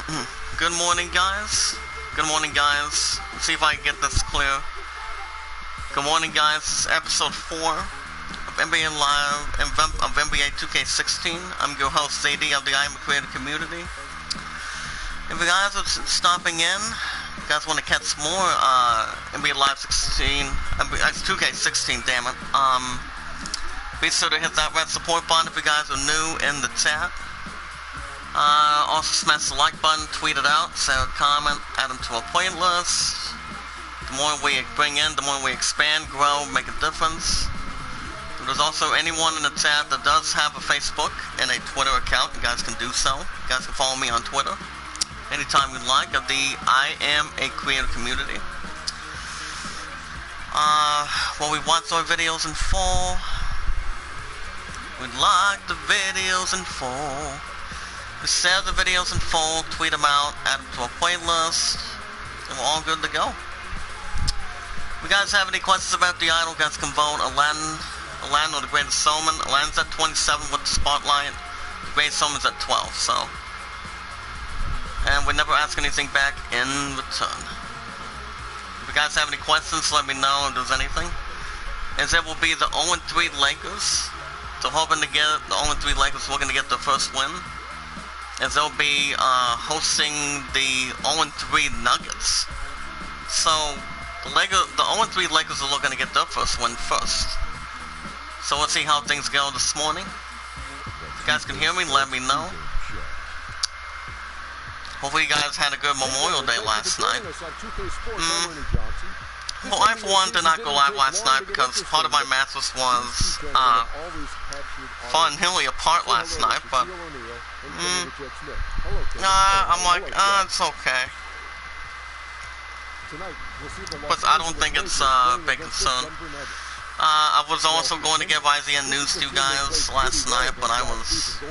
Good morning, guys. Good morning, guys. Let's see if I can get this clear. Good morning, guys. This is episode 4 of NBA Live of NBA 2K16. I'm your host, AD of the Iamacreator community. If you guys are stopping in, if you guys want to catch more NBA Live 16, 2K16, damn it. Be sure to hit that red support button if you guys are new in the chat. Also smash the like button, tweet it out, say a comment, add them to a playlist. The more we bring in, the more we expand, grow, make a difference. If there's also anyone in the chat that does have a Facebook and a Twitter account, you guys can do so. You guys can follow me on Twitter anytime you like, of the Iamacreator community. Will we watch our videos in full? We'd like the videos in full. We share the videos in full, tweet them out, add them to a playlist, and we're all good to go. If you guys have any questions about the idol, you guys can vote Aladdin or the Greatest Showman. Aladdin's at 27 with the spotlight. The Greatest Showman's at 12, so. And we never ask anything back in return. If you guys have any questions, let me know if there's anything. As it will be the 0-3 Lakers. So hoping to get the 0-3 Lakers looking to get their first win. As they'll be hosting the 0-3 Nuggets. So the 0-3 Lakers are looking to get their first win first. So let's see how things go this morning. If you guys can hear me, let me know. Hopefully you guys had a good Memorial Day last night. Well, I for one did not go live last night because part of my Masters was falling nearly apart last night, but I'm like, it's okay. But I don't think it's a big concern. I was also going to give IZN news to you guys last night, but I was,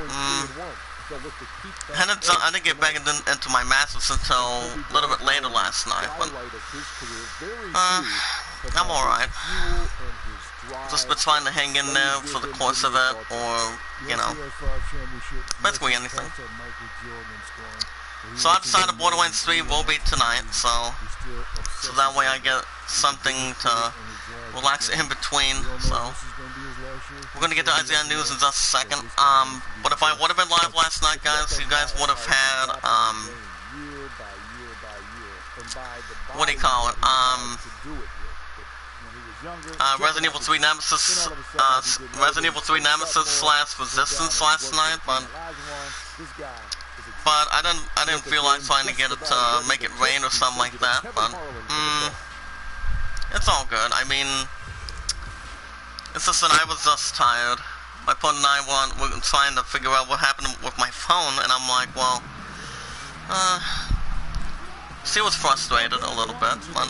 I didn't get back into my Masters until a little bit later last night, but I'm alright. Just been trying to hang in there for the course of it, or, you know, basically anything. So I decided Borderlands 3 will be tonight, so that way I get something to relax in between, so. We're gonna get to IZN news in just a second. But if I would have been live last night, guys, you guys would have had, what do you call it? Resident Evil 3 Nemesis, Resident Evil 3 Nemesis / Resistance last night, but I didn't feel like trying to get it to make it rain or something like that, but, it's all good. I mean, it's just that I was just tired. My opponent and I were trying to figure out what happened with my phone, and I'm like, well, she was frustrated a little bit, but,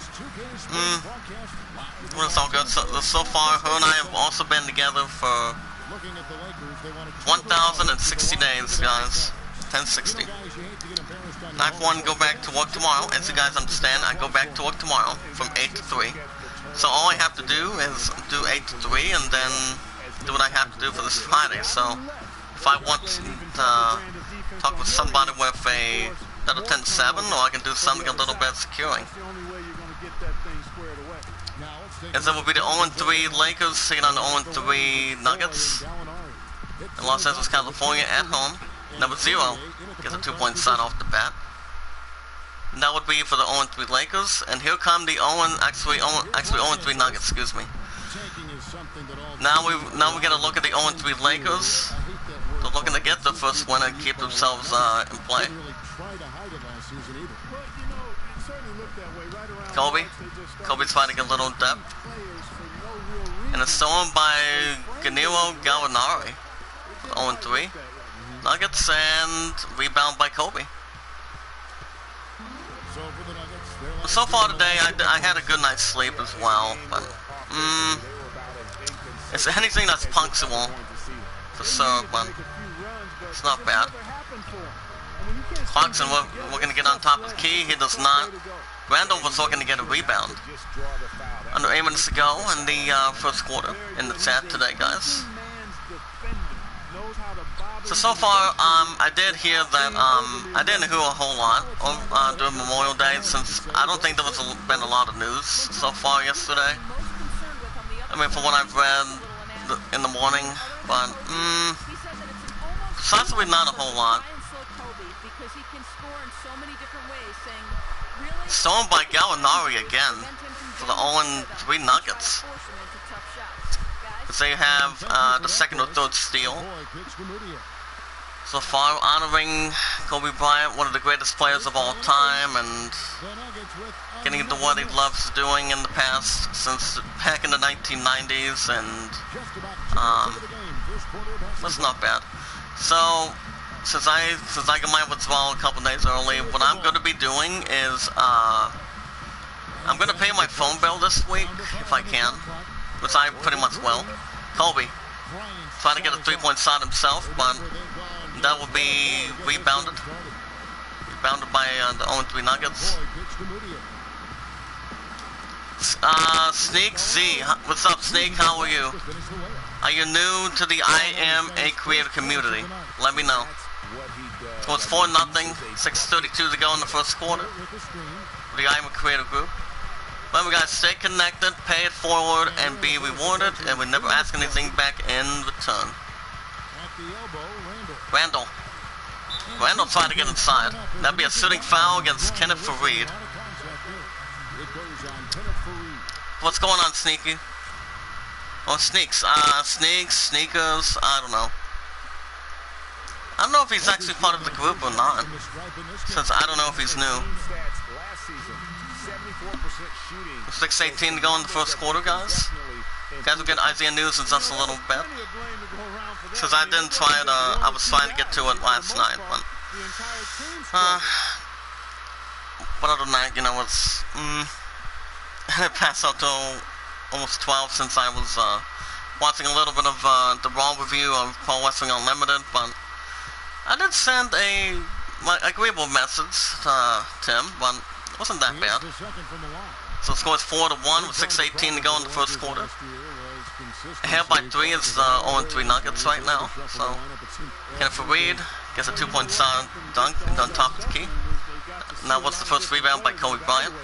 it's all good. So far, her and I have also been together for 1,060 days, guys. 1060. I for one go back to work tomorrow. As you guys understand, I go back to work tomorrow from 8 to 3. So all I have to do is do 8 to 3 and then do what I have to do for this Friday. So if I want to talk with somebody with a that'll 10-7, or I can do something a little bit securing. As it will be the 0-3 Lakers taking on the 0-3 Nuggets in Los Angeles, California at home. Number 0 gets a 2-point shot off the bat. And that would be for the 0-3 Lakers. And here come the 0-3 Nuggets, excuse me. Now we get a look at the 0-3 Lakers. They're looking to get the first win and keep themselves in play. Kobe's trying to get a little depth. And it's stolen by Ganiro Gallinari. 0-3. Nuggets, and rebound by Kobe. So far today, I had a good night's sleep as well, but, it's anything that's punctual, for sure, but it's not bad. Clarkson, we're gonna get on top of the key, he does not. Randall was looking to get a rebound. Under 8 minutes to go in the first quarter in the chat today, guys. So far, I did hear that, I didn't hear a whole lot during Memorial Day, since I don't think there was been a lot of news so far yesterday. I mean, from what I've read in the morning, but, precisely not a whole lot. Stolen by Gallinari again for the 0-3 Nuggets. They have the second or third steal. So far, honoring Kobe Bryant, one of the greatest players of all time, and getting into what he loves doing in the past, since back in the 1990s, and that's not bad. So, since I got my withdrawal a couple days early, what I'm going to be doing is I'm going to pay my phone bill this week if I can, which I pretty much will. Kobe trying to get a 3-point shot himself, but that will be rebounded by the 0-3 Nuggets. Sneak Z, what's up, Sneak? How are you? Are you new to the Iamacreator community? Let me know. So it's 4-0, 6:32 to go in the first quarter. The Iamacreator group. Remember, guys, stay connected, pay it forward, and be rewarded, and we never ask anything back in return. Randall tried to get inside. That'd be a shooting foul against Kenneth Fareed. What's going on, Sneaky? Oh, Sneaks. Sneakers, I don't know. I don't know if he's actually part of the group or not, since I don't know if he's new. 6:18 to go in the first quarter, guys. Guys will get Isaiah News in just a little bit. Since I didn't try it, I was trying to get to it last night, but other than that, you know, it's I passed out till almost 12 since I was watching a little bit of the Raw review of Pro Wrestling Unlimited, but I did send a agreeable message to Tim, but it wasn't that bad. So the score is 4-1 with 6:18 to go in the first quarter. Ahead by 3 is the 0-3 Nuggets right now. So Kenneth Fareed gets a 2-point dunk on top of the key. Now what's the first rebound by Kobe Bryant?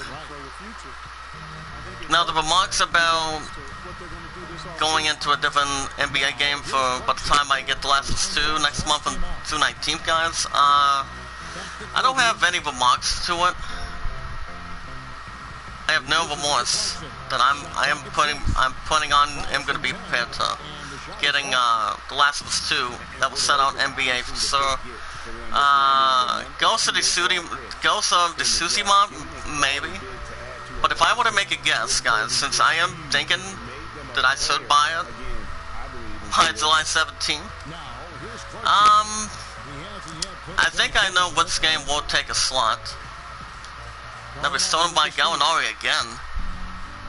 Now the remarks about going into a different NBA game for by the time I get The Last of Us 2 next month on June 19th, guys, I don't have any remarks to it. I have no remorse that I'm putting on. I'm going to be prepared to getting The Last of Us 2 that will set out NBA for sure. Ghost of Tsushima, maybe. But if I were to make a guess, guys, since I am thinking that I should buy it by July 17th, I think I know which game will take a slot. That was stolen by Gallinari again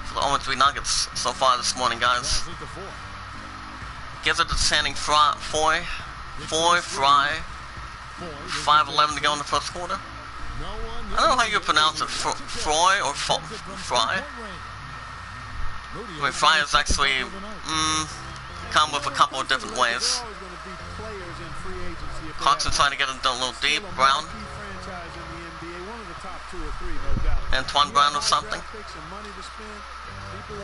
for the 0-3 Nuggets so far this morning, guys. Gives it to Channing Frye. 5:11 to go in the first quarter. I don't know how you pronounce it, Fry or Fry? I mean, Fry is actually come with a couple of different ways. Clarkson trying to get it a little deep. Brown. Antoine Brown or something.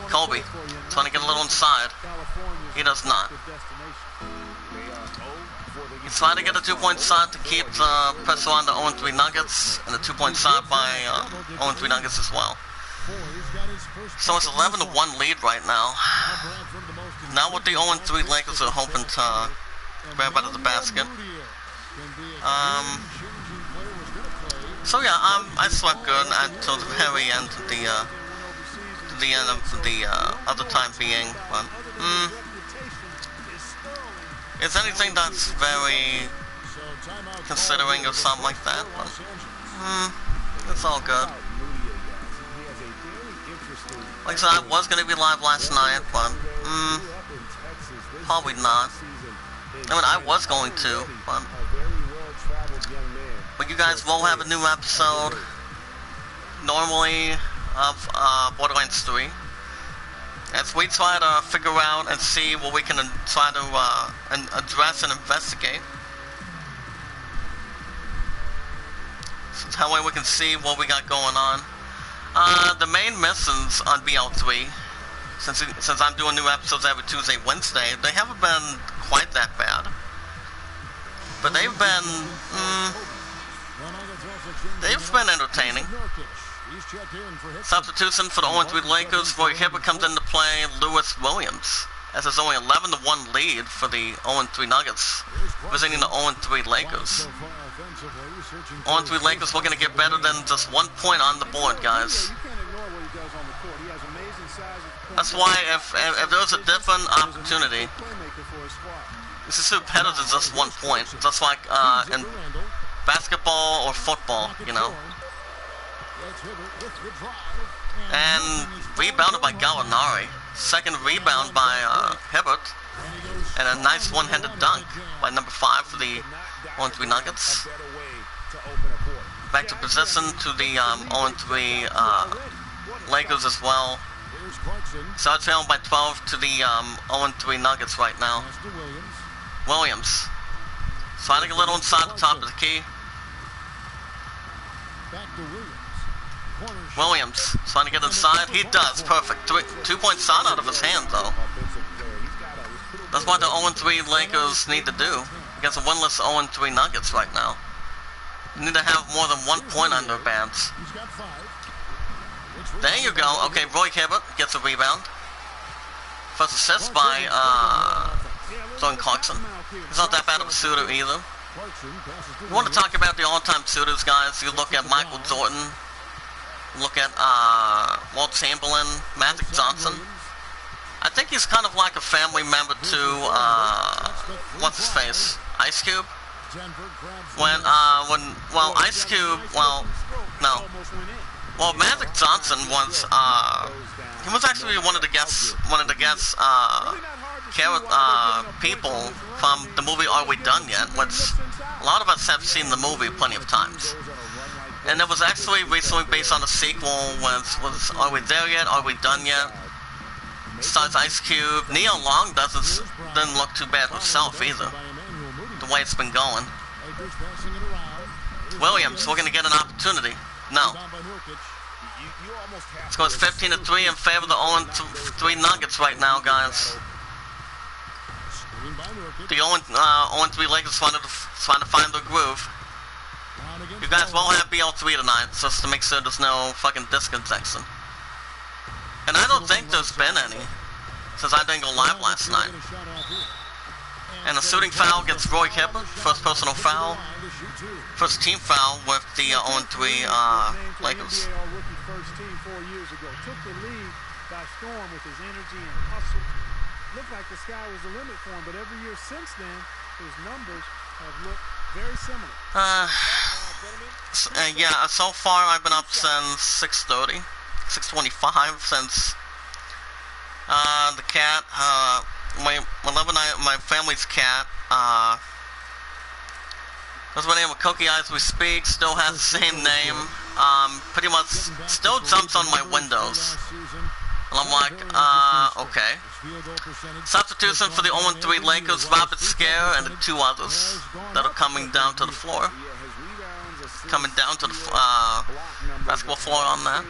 Kobe trying to get a little inside. He does not. He's trying to get a 2-point shot to keep the pressure on the 0-3 Nuggets, and a 2-point shot by 0-3 Nuggets as well. So it's 11-1 lead right now. Now with the 0-3 Lakers are hoping to grab out of the basket. So yeah, I slept good until the very end of the other time being, but it's anything that's very considering or something like that, but it's all good. Like I said, I was gonna be live last night, but probably not. I mean, I was going to, but you guys will have a new episode normally of Borderlands 3 as we try to figure out and see what we can try to address and investigate That way we can see what we got going on. The main missions on BL3, since I'm doing new episodes every Tuesday, Wednesday, they haven't been quite that bad. But they've been entertaining. Substitution for the 0-3 Lakers. Roy Hibbert comes into play. Lewis Williams, as it's only 11-1 lead for the 0-3 Nuggets, visiting the 0-3 Lakers. 0-3 Lakers looking to get better than just 1 point on the board, guys. That's why if there's a different opportunity, this is too better than just 1 point. Just like in basketball or football, you know. And rebounded by Gallinari. Second rebound by Hibbert. And a nice one-handed dunk by number 5 for the 0-3 Nuggets. Back to position to the 0-3 Lakers as well. So it's trailing by 12 to the 0-3 Nuggets right now. Williams sliding a little inside the top of the key. Williams trying to get inside. He does. Perfect. 2-point shot out of his hand, though. That's what the 0-3 Lakers need to do against a winless 0-3 Nuggets right now. You need to have more than 1 point on their bands. There you go. Okay, Roy Hibbert gets a rebound. First assist by Jordan Clarkson. He's not that bad of a shooter either. You want to talk about the all-time shooters, guys? You look at Michael Jordan. Look at Walt Chamberlain, Magic Johnson. I think he's kind of like a family member to what's his face, Ice Cube. Ice Cube, Magic Johnson was he was actually one of the guest people from the movie Are We Done Yet? Which a lot of us have seen the movie plenty of times. And it was actually recently based on a sequel, was Are We There Yet? Are We Done Yet? Stars Ice Cube. Nia Long didn't look too bad herself either, the way it's been going. Williams, we're going to get an opportunity. No. Scores 15-3 in favor of the 0-3 Nuggets right now, guys. The 0-3 Lakers trying to find their groove. You guys won't have BL3 tonight, just to make sure there's no fucking disconnection. And I don't think there's been any, since I didn't go live last night. And a shooting foul against Roy Hibbert, first personal foul. First team foul with the 0-3 Lakers. Took the lead by storm with his energy and hustle. Looked like the sky was the limit for him, but every year since then, his numbers have looked very similar. So far I've been up since 6:30, 6:25 since the cat, my family's cat, goes by the name of Cookie Eyes we speak, still has the same name, pretty much still jumps on my windows. And I'm like, okay. Substitution for the 0-3 Lakers, Robert Scare, and the 2 others that are coming down to the floor. Coming down to the basketball floor on that.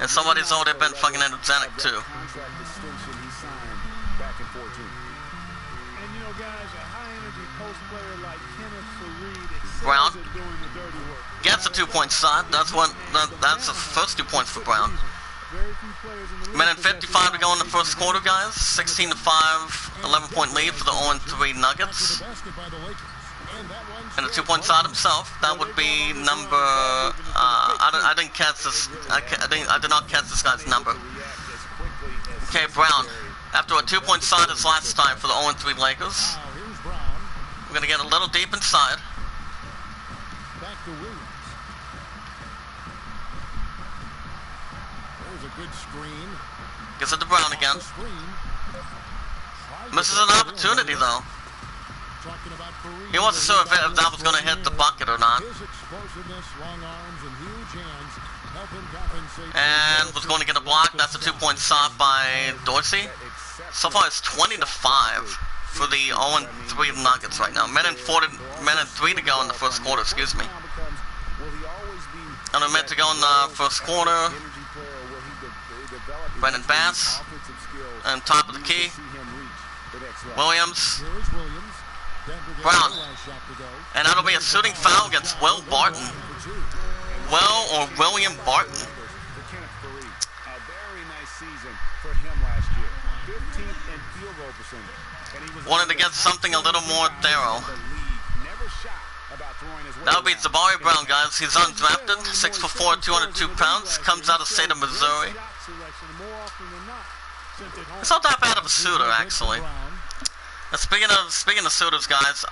And somebody's already been fucking energetic too. Brown gets a 2-point shot. That's the first 2 points for Brown. Minute 55 to go in the first quarter, guys. 16-5, 11-point lead for the 0-3 Nuggets. And a 2-point shot himself. That would be number. I didn't catch this. I did not catch this guy's number. Okay, Brown. After a 2-point shot his last time for the 0-3 Lakers. We're gonna get a little deep inside. Gets it to Brown again. Misses an opportunity though. He wasn't sure if that was going to hit the bucket or not. And was going to get a block. That's a 2-point shot by Dorsey. So far it's 20-5 for the 0-3 Nuggets right now. Minute 3 to go in the first quarter, excuse me. And a minute to go in the first quarter. Brendan Bass. And top of the key. Williams. Brown. And that'll be a shooting foul against Will Barton. Will or William Barton. Wanted to get something a little more thorough. That'll be Jabari Brown, guys. He's undrafted, 6'4", 202 pounds. Comes out of the state of Missouri. It's not that bad of a shooter, actually. And speaking of shooters, guys,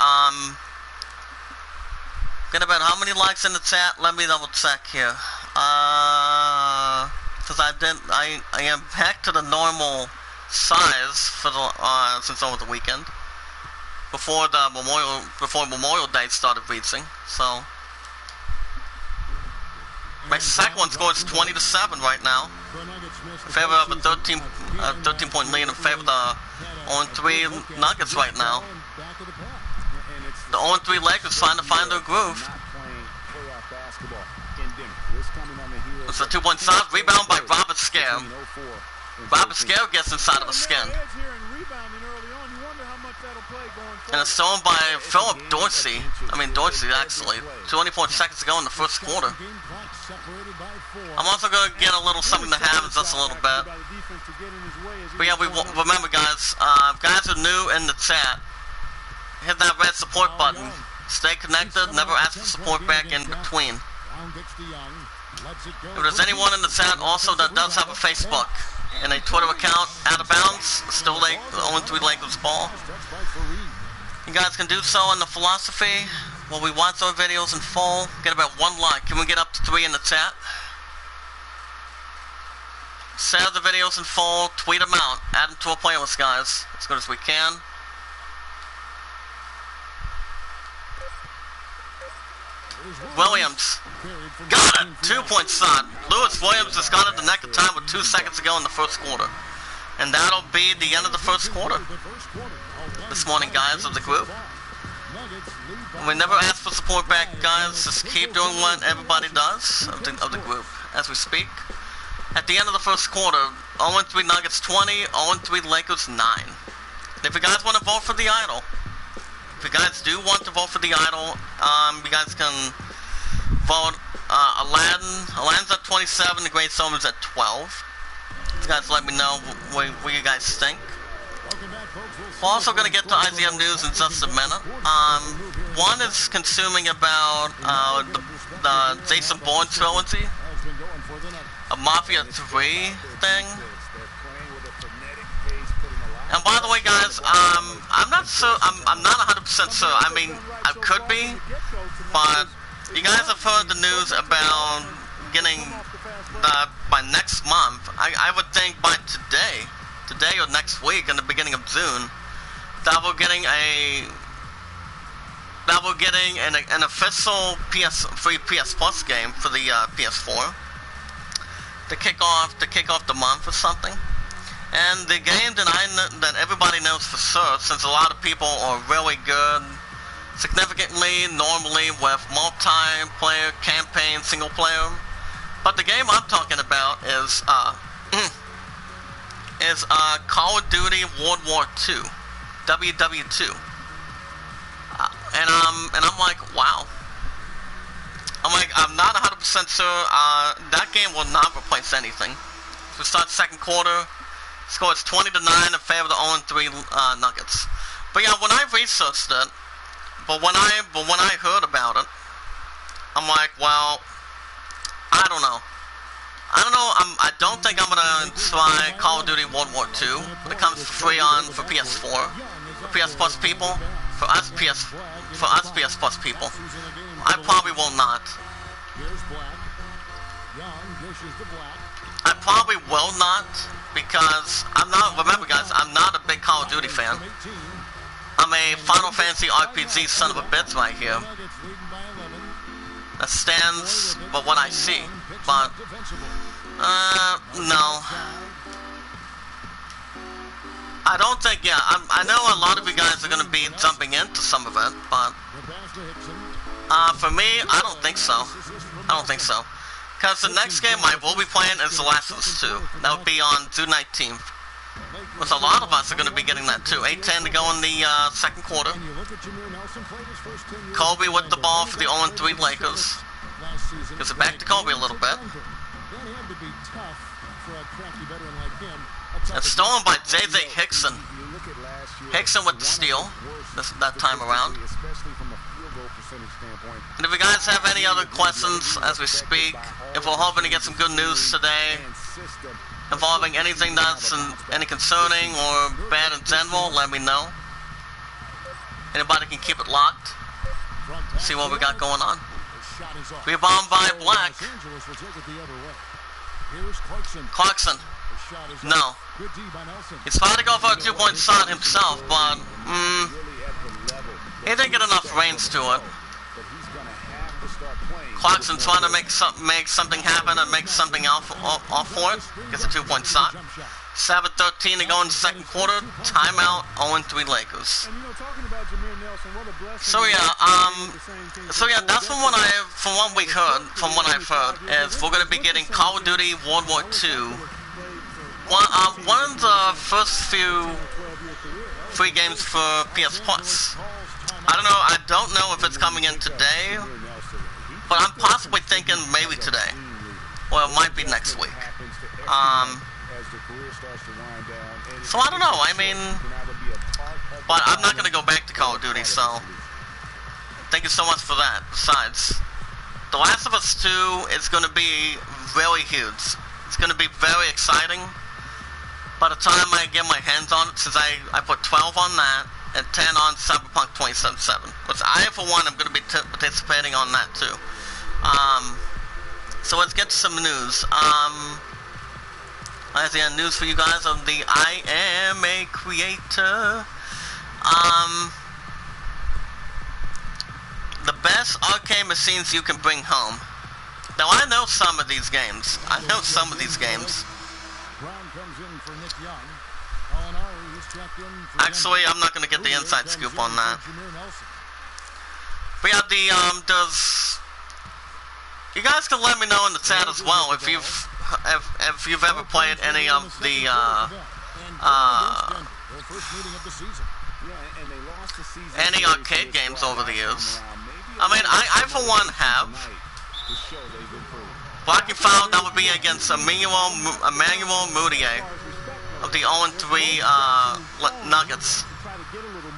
get about how many likes in the chat? Let me double check here. Because I am back to the normal size for the since over the weekend. Before Memorial Day started reaching, so my second one scores 20-7 right now. In favor of a 13-point lead in favor of the 0-3 Nuggets right now. The 0-3 Lakers trying to find their groove. It's a 2-point shot, rebound by Robert Scare. Robert Scare gets inside of the skin. And it's thrown by Philip Dorsey. Dorsey, actually. 24 seconds to go in the first quarter. I'm also going to get a little something to have in just a little bit. But yeah, remember, guys, guys who are new in the chat, hit that red support button. Stay connected, never ask for support back in between. If there's anyone in the chat also that does have a Facebook and a Twitter account, out of bounds, still 0-3 Lakers ball, you guys can do so in the philosophy where we watch our videos in full. Get about 1 like. Can we get up to 3 in the chat? Share the videos in full, tweet them out, add them to a playlist, guys, as good as we can. Williams. Got it! 2-point shot. Lewis Williams just got it the neck of time with 2 seconds to go in the first quarter. And that'll be the end of the first quarter. This morning, guys, of the group. And we never ask for support back, guys. Just keep doing what everybody does of the group as we speak. At the end of the first quarter, 0-3 Nuggets 20, 0-3 Lakers 9. And if you guys want to vote for the idol, if you guys do want to vote for the idol, you guys can vote Aladdin. Aladdin's at 27, the Great Showman's at 12. You guys let me know what you guys think. We're also going to get to IZM News in just a minute. One is consuming about the Jason Bourne trilogy, a Mafia 3 thing. And by the way, guys, I'm not sure, I'm not 100% sure. I could be, but you guys have heard the news about getting by next month. I would think by today or next week, in the beginning of June, that we're getting an official free PS Plus game for the PS4 to kick off the month or something. And the game that everybody knows for sure, since a lot of people are really good, significantly, normally with multiplayer, campaign, single player. But the game I'm talking about is Call of Duty World War II, WW2. And I'm like, wow. I'm not 100% sure. That game will not replace anything. We start second quarter. Score is 20-9 in favor of the 0-3 Nuggets. But yeah, when I researched it, but when I heard about it, I'm like, well, I don't know. I don't think I'm gonna try Call of Duty World War II when it comes to free for PS4, for PS Plus people, for us PS Plus people. I probably will not. I probably will not, because remember guys, I'm not a big Call of Duty fan. I'm a Final Fantasy RPG son of a bitch right here. That stands for what I see, but, no. I don't think, yeah, I know a lot of you guys are going to be jumping into some of it, but for me, I don't think so. I don't think so. Because the next game I will be playing is The Last of Us 2. That would be on June 19th. Which a lot of us are going to be getting that too. 8-10 to go in the second quarter. Kobe with the ball for the 0-3 Lakers. Gives it back to Kobe a little bit. It's stolen by J.J. Hickson. Hickson with the steal that time around. And if you guys have any other questions as we speak, if we're hoping to get some good news today involving anything that's any concerning or bad in general, let me know. Anybody can keep it locked. See what we got going on. Rebound by Black. Clarkson. No. He's trying to go for a 2-point shot himself, but he didn't get enough range to it. Clarkson trying to make something happen and make something off for it. Gets a 2-point shot. 7:13 to go in the second quarter. Timeout. 0-3 Lakers. So yeah, that's from what I've heard is we're going to be getting Call of Duty World War II. One of the first few free games for PS Plus. I don't know if it's coming in today, but I'm possibly thinking maybe today. Well, it might be next week. So I don't know, I mean, but I'm not going to go back to Call of Duty, so thank you so much for that. Besides, The Last of Us 2 is going to be very huge. It's going to be very exciting. By the time I get my hands on it, since I put 12 on that, and 10 on Cyberpunk 2077, which I, for one, am going to be participating on that too. So let's get to some news. I have news for you guys of the Iamacreator. The best arcade machines you can bring home. Now I know some of these games. Actually, I'm not going to get the inside scoop on that. But yeah, you guys can let me know in the chat as well if you've ever played any of the any arcade games over the years. I mean, I for one have. Blocking foul, that would be against Emmanuel Mudiay of the 0-3 Nuggets.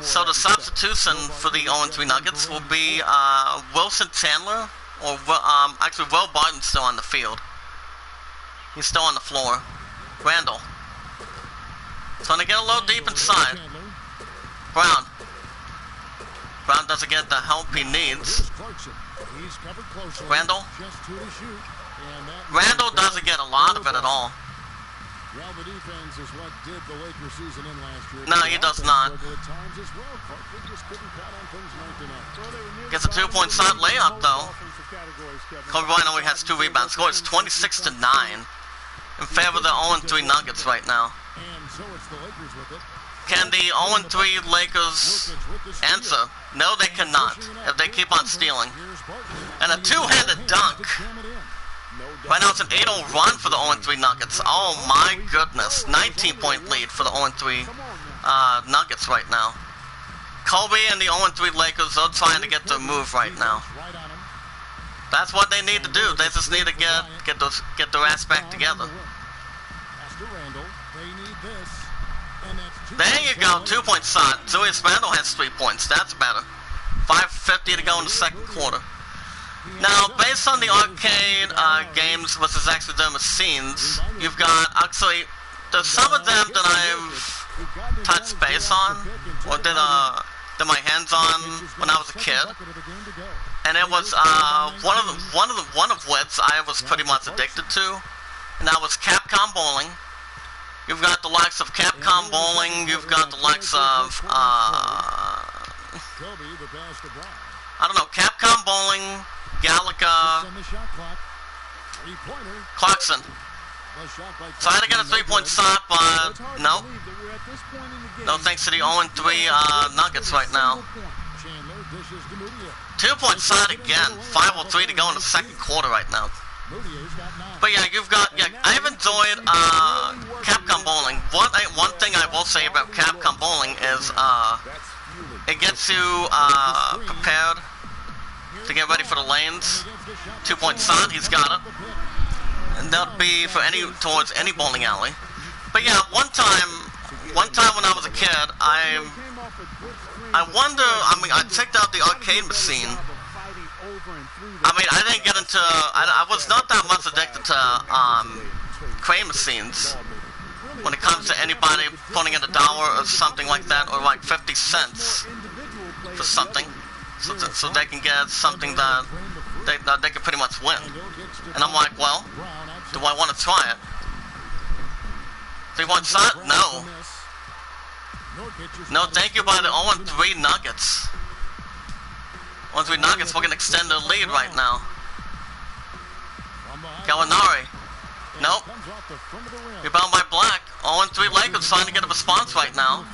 So the substitution for the 0-3 Nuggets will be Wilson Chandler, or actually Will Barton's still on the field. He's still on the floor. Randall. Trying to get a little deep inside. Brown. Brown doesn't get the help he needs. Randall. Randall doesn't get a lot of it at all. No, he does not. Gets a 2-point shot layup though. Kobe Bryant only has 2 rebounds. Score is 26-9 in favor of the 0-3 Nuggets right now. Can the 0-3 Lakers answer? No, they cannot, if they keep on stealing. And a two-handed dunk. Right now it's an 8-0 run for the 0-3 Nuggets. Oh my goodness. 19-point lead for the 0-3 Nuggets right now. Kobe and the 0-3 Lakers are trying to get their move right now. That's what they need to do. They just need to get their ass back together. There you go, 2-point shot. Julius Randle has 3 points. That's better. 5:50 to go in the second quarter. Now, based on the arcade games, which is actually their machines, you've got, actually, there's some of them that I've touched base on, or did my hands on when I was a kid. And it was one of which I was pretty much addicted to, and that was Capcom Bowling. You've got the likes of Capcom Bowling. You've got the likes of I don't know, Capcom Bowling, Galaga, Clarkson. So I had to get a 3-point shot, but no. No thanks to the 0-3 Nuggets right now. 2-point shot again. 5:03 to go in the second quarter right now. But yeah, I've enjoyed Capcom Bowling. One thing I will say about Capcom Bowling is it gets you prepared to get ready for the lanes. 2-point shot, he's got it. And that'd be for towards any bowling alley. But yeah, one time when I was a kid, I wonder, I checked out the arcade machine. I didn't get into, I was not that much addicted to crane machines when it comes to anybody putting in $1 or something like that, or like 50 cents for something, so they can get something that they can pretty much win. And I'm like, well, do I want to try it? 3-point shot? No. No, thank you by the 0-3 Nuggets. 0-3 Nuggets, we're going to extend the lead right now. Gallinari. Nope. Rebound by Black. 0-3 Lakers trying to get a response right now.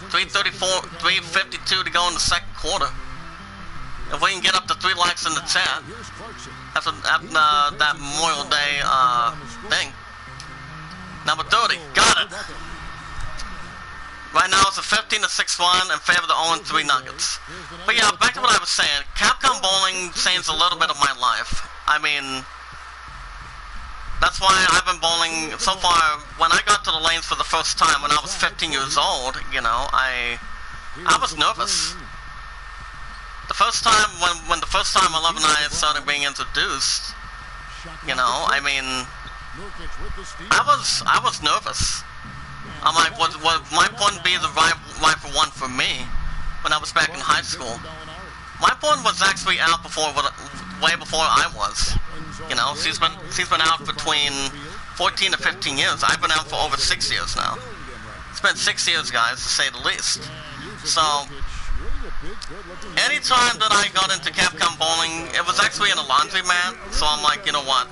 3:52 to go in the second quarter. If we can get up to 3 likes in the chat after that Memorial Day thing. Number 30, got it. Right now it's a 15-6 run in favor of the 0-3 Nuggets. But yeah, back to what I was saying. Capcom Bowling changed a little bit of my life. That's why I've been bowling so far. When I got to the lanes for the first time when I was 15 years old, I was nervous. The first time when the first time 11 and I started being introduced, I was nervous. I'm like, would my point be the right for one for me when I was back in high school? My point was actually out way before I was. She's been out between 14 to 15 years. I've been out for over 6 years now. It's been 6 years, guys, to say the least. So, anytime that I got into Capcom Bowling, it was actually in a laundromat. So I'm like, you know what?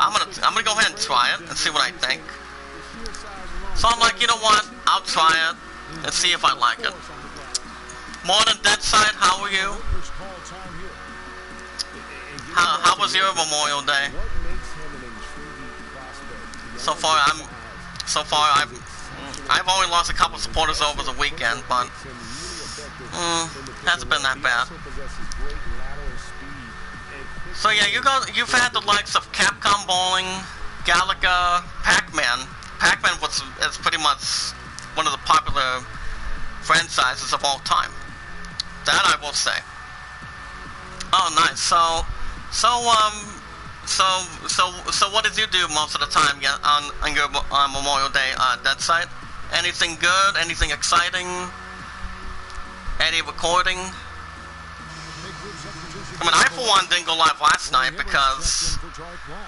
I'm gonna go ahead and try it and see what I think. So I'm like, you know what? I'll try it and see if I like it. More than Dead Side, how are you? How was your Memorial Day? So far I've only lost a couple supporters over the weekend, but hasn't been that bad. So yeah, you've had the likes of Capcom Bowling, Galaga, Pac-Man. Pac-Man is pretty much one of the popular franchises of all time. That I will say. Oh, nice. So what did you do most of the time on your Memorial Day Dead Side? Anything good? Anything exciting? Any recording? I for one didn't go live last night because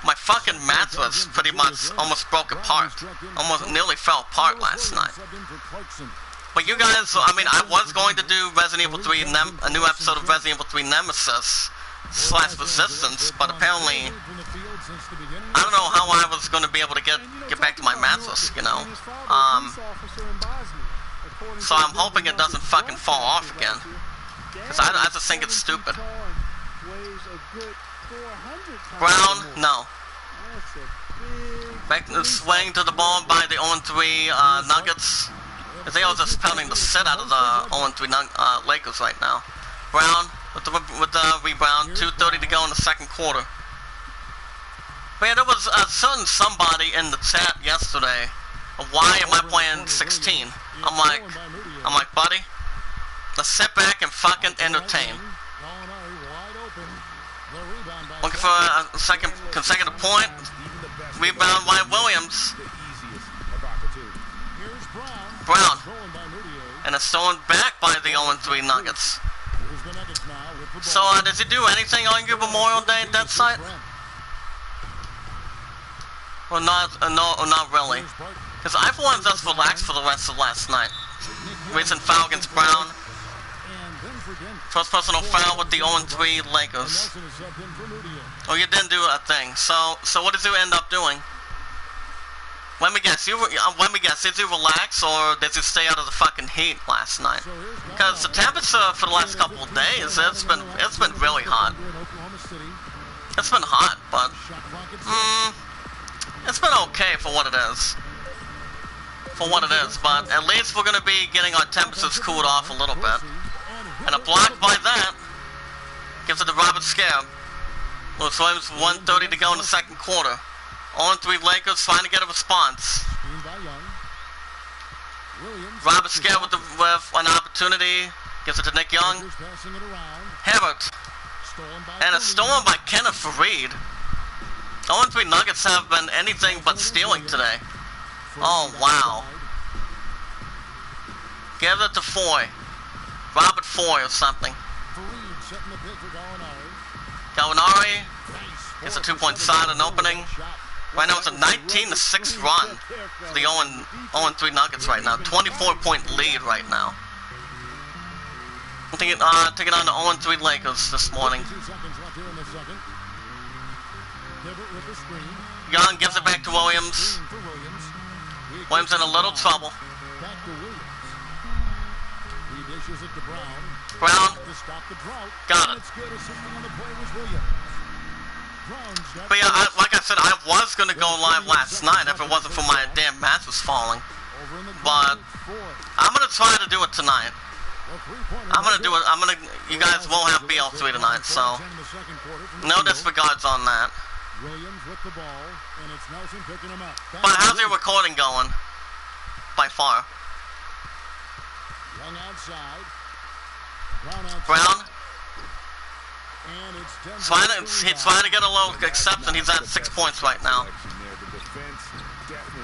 my fucking mattress pretty much almost broke apart. Almost nearly fell apart last night. But you guys, I was going to do Resident Evil 3, a new episode of Resident Evil 3 Nemesis / Resistance, but apparently, I don't know how I was going to be able to get back to my mattress, So I'm hoping it doesn't fucking fall off again. Because I just think it's stupid. Brown, no. Back swaying to the ball by the 0-3 Nuggets. They are just pounding the shit out of the 0-3 Lakers right now. Brown with the rebound. 2:30 to go in the second quarter. But yeah, there was a certain somebody in the chat yesterday. Why am I playing 16? I'm like, buddy, let's sit back and fucking entertain. Looking for a second consecutive point. Rebound by Williams. Brown. And it's stolen back by the 0-3 Nuggets. So, did you do anything on your Memorial Day Dead Site? Or not, or not really? Because I for one just relaxed for the rest of last night. Recent foul against Brown. First personal foul with the 0-3 Lakers. Oh, you didn't do a thing. So what did you end up doing? Let me guess, did you relax or did you stay out of the fucking heat last night? Because the temperature for the last couple of days, it's been really hot. It's been hot, but it's been okay for what it is. But at least we're gonna be getting our temperatures cooled off a little bit. And a block by that gives it to Robert Scare. Lewis Williams 1:30 to go in the second quarter. 0-3 Lakers trying to get a response. Robert Scare with an opportunity. Gives it to Nick Young. Hibbert. And a stolen by Kenneth Fareed. 0-3 Nuggets have been anything but stealing today. Oh, wow. Give it to Foy. Robert Foy or something. Gallinari gets a 2-point shot in opening. Right now it's a 19-6 run for the 0-3 Nuggets right now. 24-point lead right now. Taking on the 0-3 Lakers this morning. Young gives it back to Williams. Williams in a little trouble. Brown. Got it. But yeah, like I said, I was going to go live last night if it wasn't for my damn mattress falling. But I'm going to try to do it tonight. You guys won't have BL3 tonight, so no disregards on that. But how's your recording going? By far. Brown. He's trying to get a low exception. He's at 6 points right now.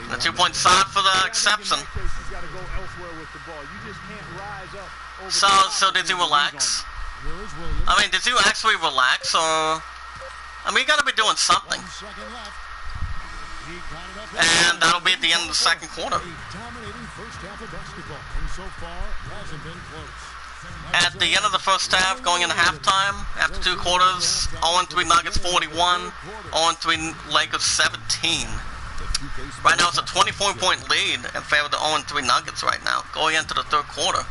And a 2-point shot for the exception. So did you relax? I mean, did you actually relax, or... I mean, you gotta be doing something. And that'll be at the end of the second quarter. At the end of the first half, going into halftime, after 2 quarters, 0-3 Nuggets 41, 0-3 Lakers 17. Right now it's a 24-point lead in favor of the 0-3 Nuggets right now, going into the third quarter.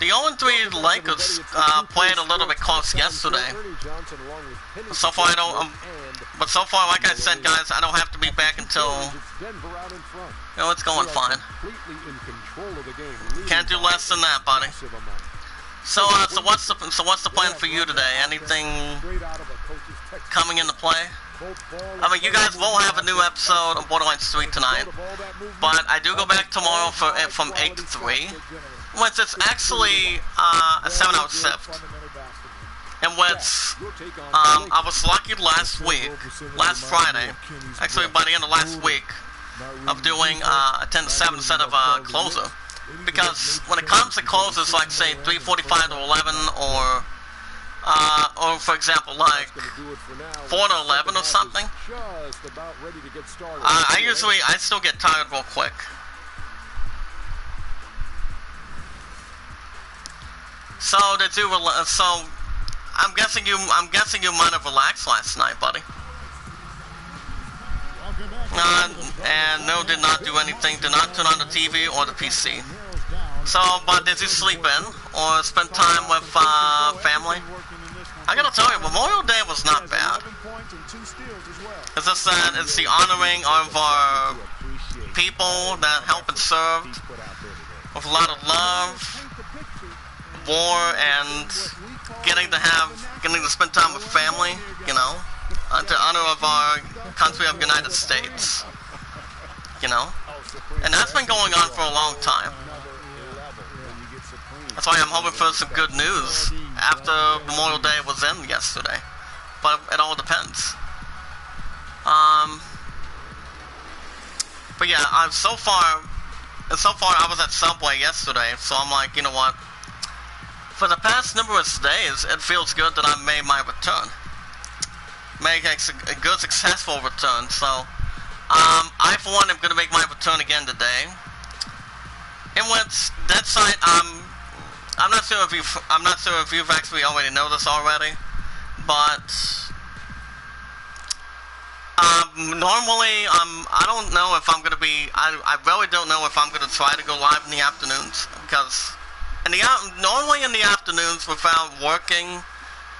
The 0-3 Lakers played a little bit close yesterday. So far, like I said, guys, I don't have to be back until... it's going fine. Can't do less than that, buddy. So what's the plan for you today? Anything coming into play? I mean, you guys will have a new episode of Borderlands 3 tonight, but I do go back tomorrow from 8 to 3. Which is actually a 7-hour shift. In which I was lucky last Friday, actually by the end of last week, of doing a 10 to 7 instead of a closer. Because when it comes to closers, like say 3:45 to 11, or for example like 4 to 11 or something, I still get tired real quick. So I'm guessing you might have relaxed last night, buddy. And no, did not do anything. Did not turn on the TV or the PC. So, but did you sleep in or spend time with family? I gotta tell you, Memorial Day was not bad. It's just that it's the honoring of our people that help and served with a lot of love. War and getting to spend time with family, to honor of our country of United States, and that's been going on for a long time. That's why I'm hoping for some good news after Memorial Day was in yesterday, but it all depends. But yeah, so far I was at Subway yesterday, so I'm like, you know what? For the past numerous days, it feels good that I made my return. Make a good, successful return. So, I for one am going to make my return again today. In which that site, I'm not sure if you've actually already know this already, but Normally, I don't know if I'm gonna be. I really don't know if I'm gonna try to go live in the afternoons because normally in the afternoons without working,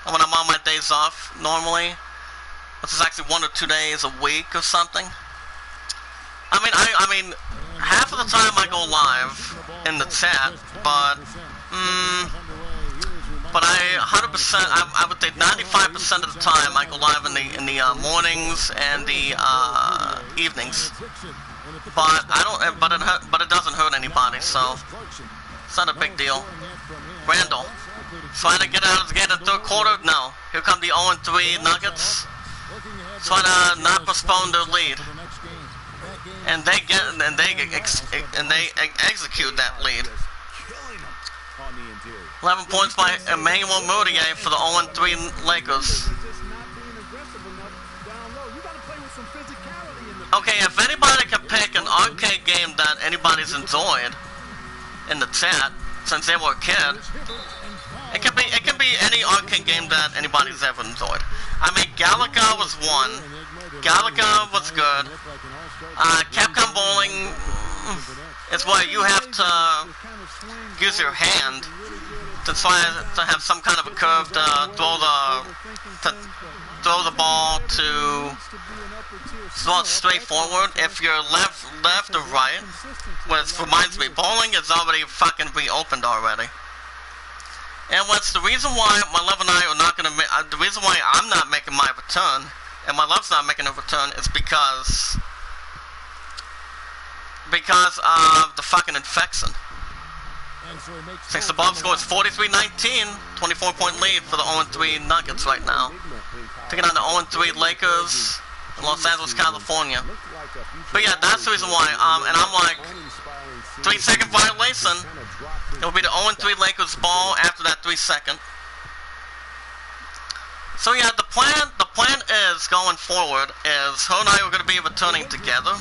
when I'm on my days off normally, which is actually 1 or 2 days a week or something. I mean, half of the time I go live in the chat, but I 100%, I would say 95% of the time I go live in the mornings and the evenings. But but it doesn't hurt anybody, so it's not a big deal. Randall, trying to get out of the gate in the third quarter. No, here come the 0-3 Nuggets, trying to not postpone their lead, and they execute that lead. 11 points by Emmanuel Mudiay for the 0-3 Lakers. Okay, if anybody can pick an arcade game that anybody's enjoyed in the chat since they were a kid, it can be any arcade game that anybody's ever enjoyed. I mean, Galaga was one. Galaga was good. Capcom Bowling is where you have to use your hand to try to have some kind of a curve to throw the ball to throw it straight forward. If you're left or right, which reminds me, bowling is already fucking reopened already. And what's the reason why my love and I are not gonna the reason why I'm not making my return and my love's not making a return is because of the fucking infection. Since the bomb score is 43-19, 24-point lead for the 0-3 Nuggets right now. Taking on the 0-3 Lakers in Los Angeles, California. But yeah, that's the reason why. And I'm like, 3-second violation. It will be the 0-3 Lakers ball after that 3-second. So yeah, the plan is going forward is her and I are going to be returning together.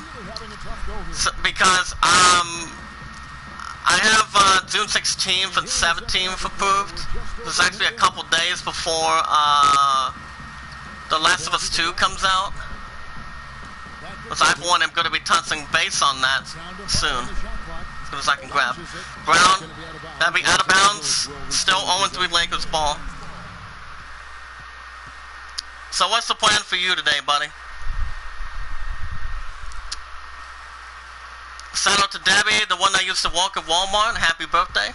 So, because I have June 16th and 17th approved. There's actually a couple days before The Last of Us 2 comes out. Because I, for one, am going to be touching base on that soon. As soon as I can grab. Brown, that'll be out of bounds. Still 0-3 Lakers ball. So what's the plan for you today, buddy? Shout out to Debbie, the one that used to walk at Walmart. Happy birthday.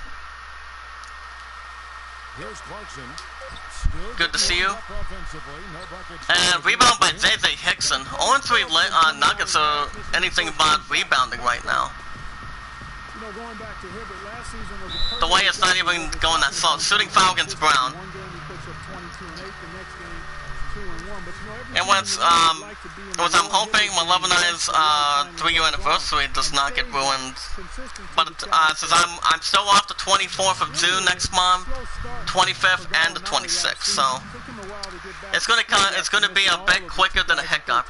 Good to see you. And rebound by J.J. Hickson. 0-3 Nuggets are anything but rebounding right now. The way it's not even going that slow. Shooting foul against Brown. And what's I'm hoping my love and I's 3-year anniversary does not get ruined. But since I'm still off the 24th of June next month, 25th and the 26th, so it's gonna be a bit quicker than a hiccup.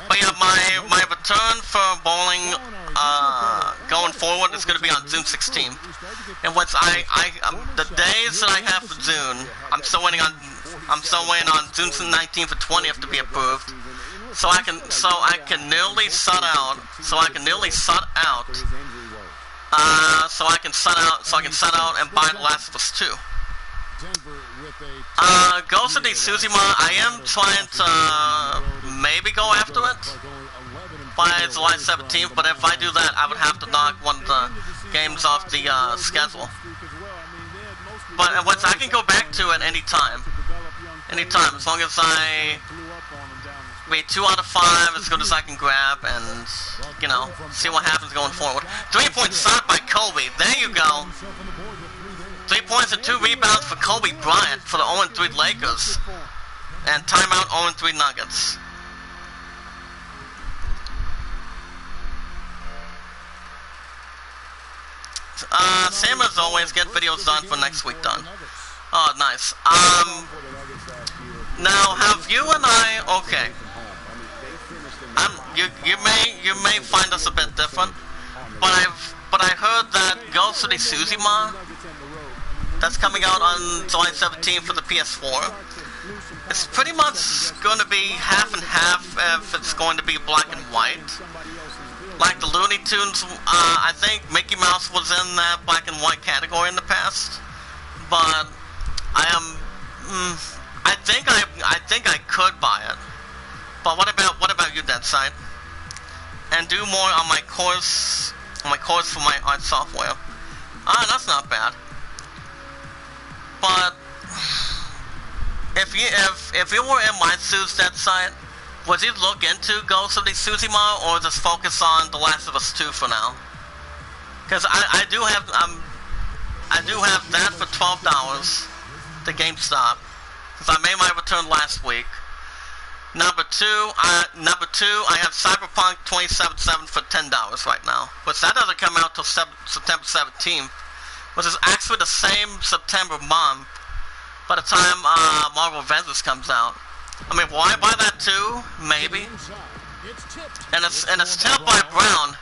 But yeah, my return for bowling going forward is gonna be on June 16th. And what's the days that I have for June, I'm still waiting on June 19th and 20th to be approved. So I can nearly shut out and buy The Last of Us 2. Ghost of Tsushima, I am trying to maybe go after it by July 17th, but if I do that, I would have to knock one of the games off the schedule. But I can go back to it anytime, as long as I read 2 out of 5 as good as I can grab, and see what happens going forward. 3-point shot by Kobe. There you go. 3 points and 2 rebounds for Kobe Bryant for the 0-3 Lakers. And timeout 0-3 Nuggets. Same as always, get videos done for next week done. Oh, nice. Now, have you and I, okay. You may find us a bit different, but I heard that Ghost of Tsushima, that's coming out on July 17th for the PS4. It's pretty much going to be half and half if it's going to be black and white. Like the Looney Tunes, I think Mickey Mouse was in that black and white category in the past, but I think I could buy it. But what about you, Dead Side? And do more on my course for my art software. That's not bad. But if you were in my shoes, Dead Side, would you look into Ghost of Tsushima or just focus on The Last of Us 2 for now? Because I do have that for $12 to GameStop. Because I made my return last week. Number two, I have Cyberpunk 2077 for $10 right now. But that doesn't come out till September 17th, which is actually the same September month by the time Marvel Avengers comes out. I mean, will I buy that too? Maybe. And it's tipped by Brown.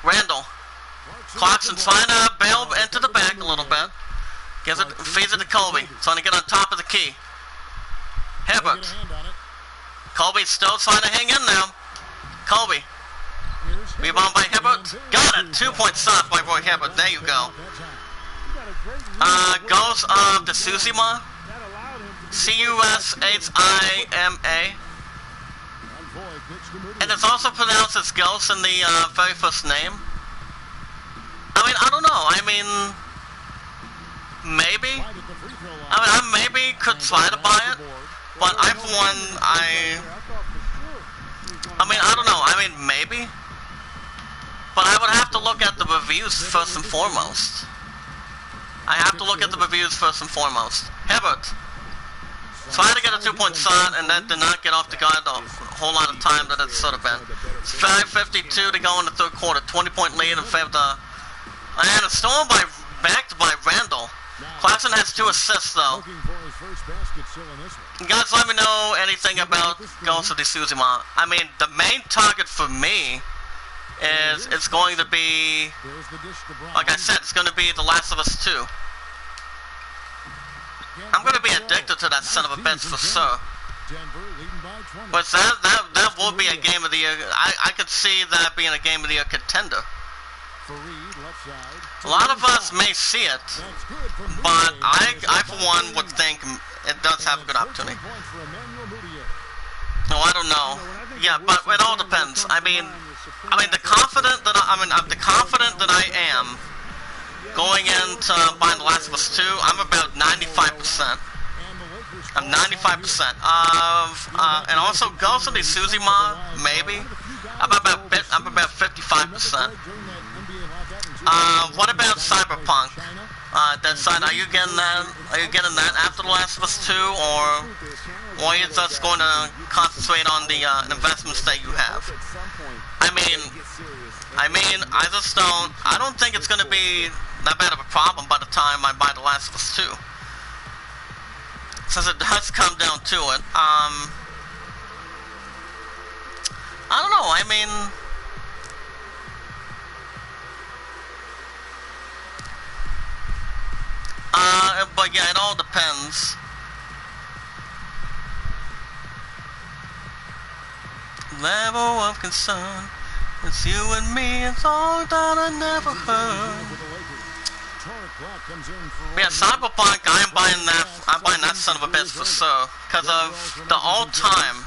Randall. Clarkson trying to bail into the back a little bit. Feeds it to Colby. Trying to get on top of the key. Hibbert. Colby's still trying to hang in now. Colby. Rebound by Hibbert. Got it. 2-point stop by Roy Hibbert. There you go. Ghost of Tsushima. C-U-S-H-I-M-A. And it's also pronounced as Ghost in the very first name. I mean, I don't know. I mean, maybe. I maybe could try to buy it. But I, for one, I mean, I don't know. I mean, maybe. But I would have to look at the reviews first and foremost. I have to look at the reviews first and foremost. Hibbert. Trying to get a 2-point shot, and that did not get off the guard a whole lot of time that it should have been. 5:52 to go in the third quarter. 20-point lead in favor of and a stolen backed by Randall. Clarkson has 2 assists, though. You guys, let me know anything about Ghost of Tsushima. I mean, the main target for me is it's going to be, like I said, it's going to be The Last of Us 2. I'm going to be addicted to that son of a bitch for sure. But that will be a game of the year. I could see that being a game of the year contender. A lot of us may see it, but I for one would think it does have a good opportunity. No, I don't know. Yeah, but it all depends. I mean, the confident that I am going into buying The Last of Us 2, I'm about 95%. I'm 95% of, and also Ghost of Tsushima, maybe. I'm about 55%. What about Cyberpunk? Dead Side, are you getting that? Are you getting that after The Last of Us 2, or are you just going to concentrate on the investments that you have? I mean, I don't think it's going to be that bad of a problem by the time I buy The Last of Us 2. Since it does come down to it, I don't know, I mean, but yeah, it all depends. Level of concern, it's you and me, it's all that I never heard. Yeah, Cyberpunk, I'm buying that son of a bitch for sure, because of the all-time,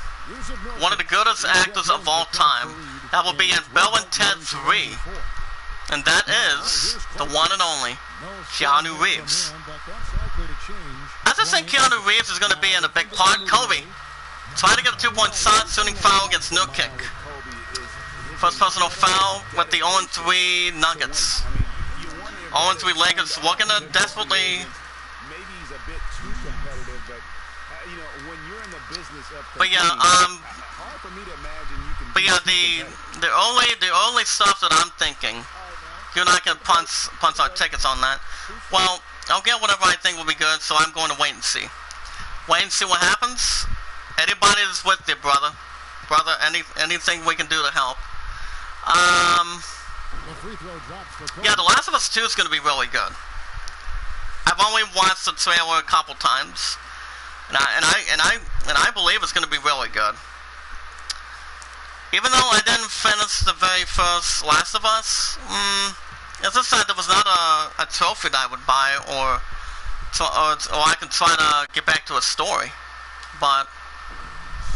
one of the greatest actors of all time, that will be in Bill and Ted 3, and that is the one and only Keanu Reeves. I just think Keanu Reeves is going to be in a big part. Kobe, trying to get a 2-point shot, shooting foul against no kick. First personal foul with the 0-3 Nuggets. 0-3 Lakers looking to desperately. Maybe he's a bit too competitive, but you know, when you're in the business of but yeah, hard for me to imagine you can. But yeah, the only stuff that I'm thinking, you're not gonna punch our tickets on that. Well, I'll get whatever I think will be good, so I'm going to wait and see. Wait and see what happens. Anybody that's with you, brother, anything we can do to help. Yeah, The Last of Us 2 is going to be really good. I've only watched the trailer a couple times, and I believe it's going to be really good. Even though I didn't finish the very first Last of Us, as I said, there was not a trophy that I would buy, or I can try to get back to a story. But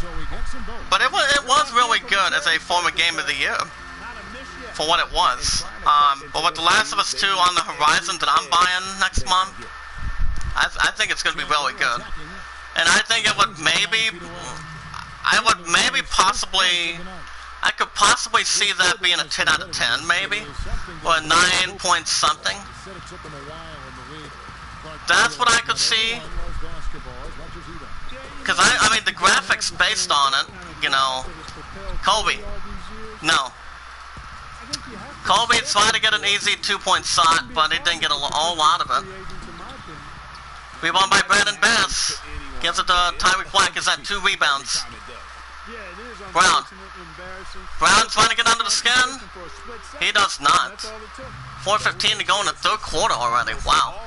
it was really good as a former Game of the Year, for what it was. But with The Last of Us 2 on the horizon that I'm buying next month, I think it's going to be really good. And I think it would maybe, I could possibly see that being a 10 out of 10, maybe, or a 9 point something. That's what I could see. Because I mean, the graphics based on it, you know, Colby tried to get an easy 2-point shot, but he didn't get a whole lot of it. Rebound by Brandon Bass. Gives it to Tyreek Black. Is that 2 rebounds? Brown trying to get under the skin. He does not. 4:15 to go in the third quarter already. Wow.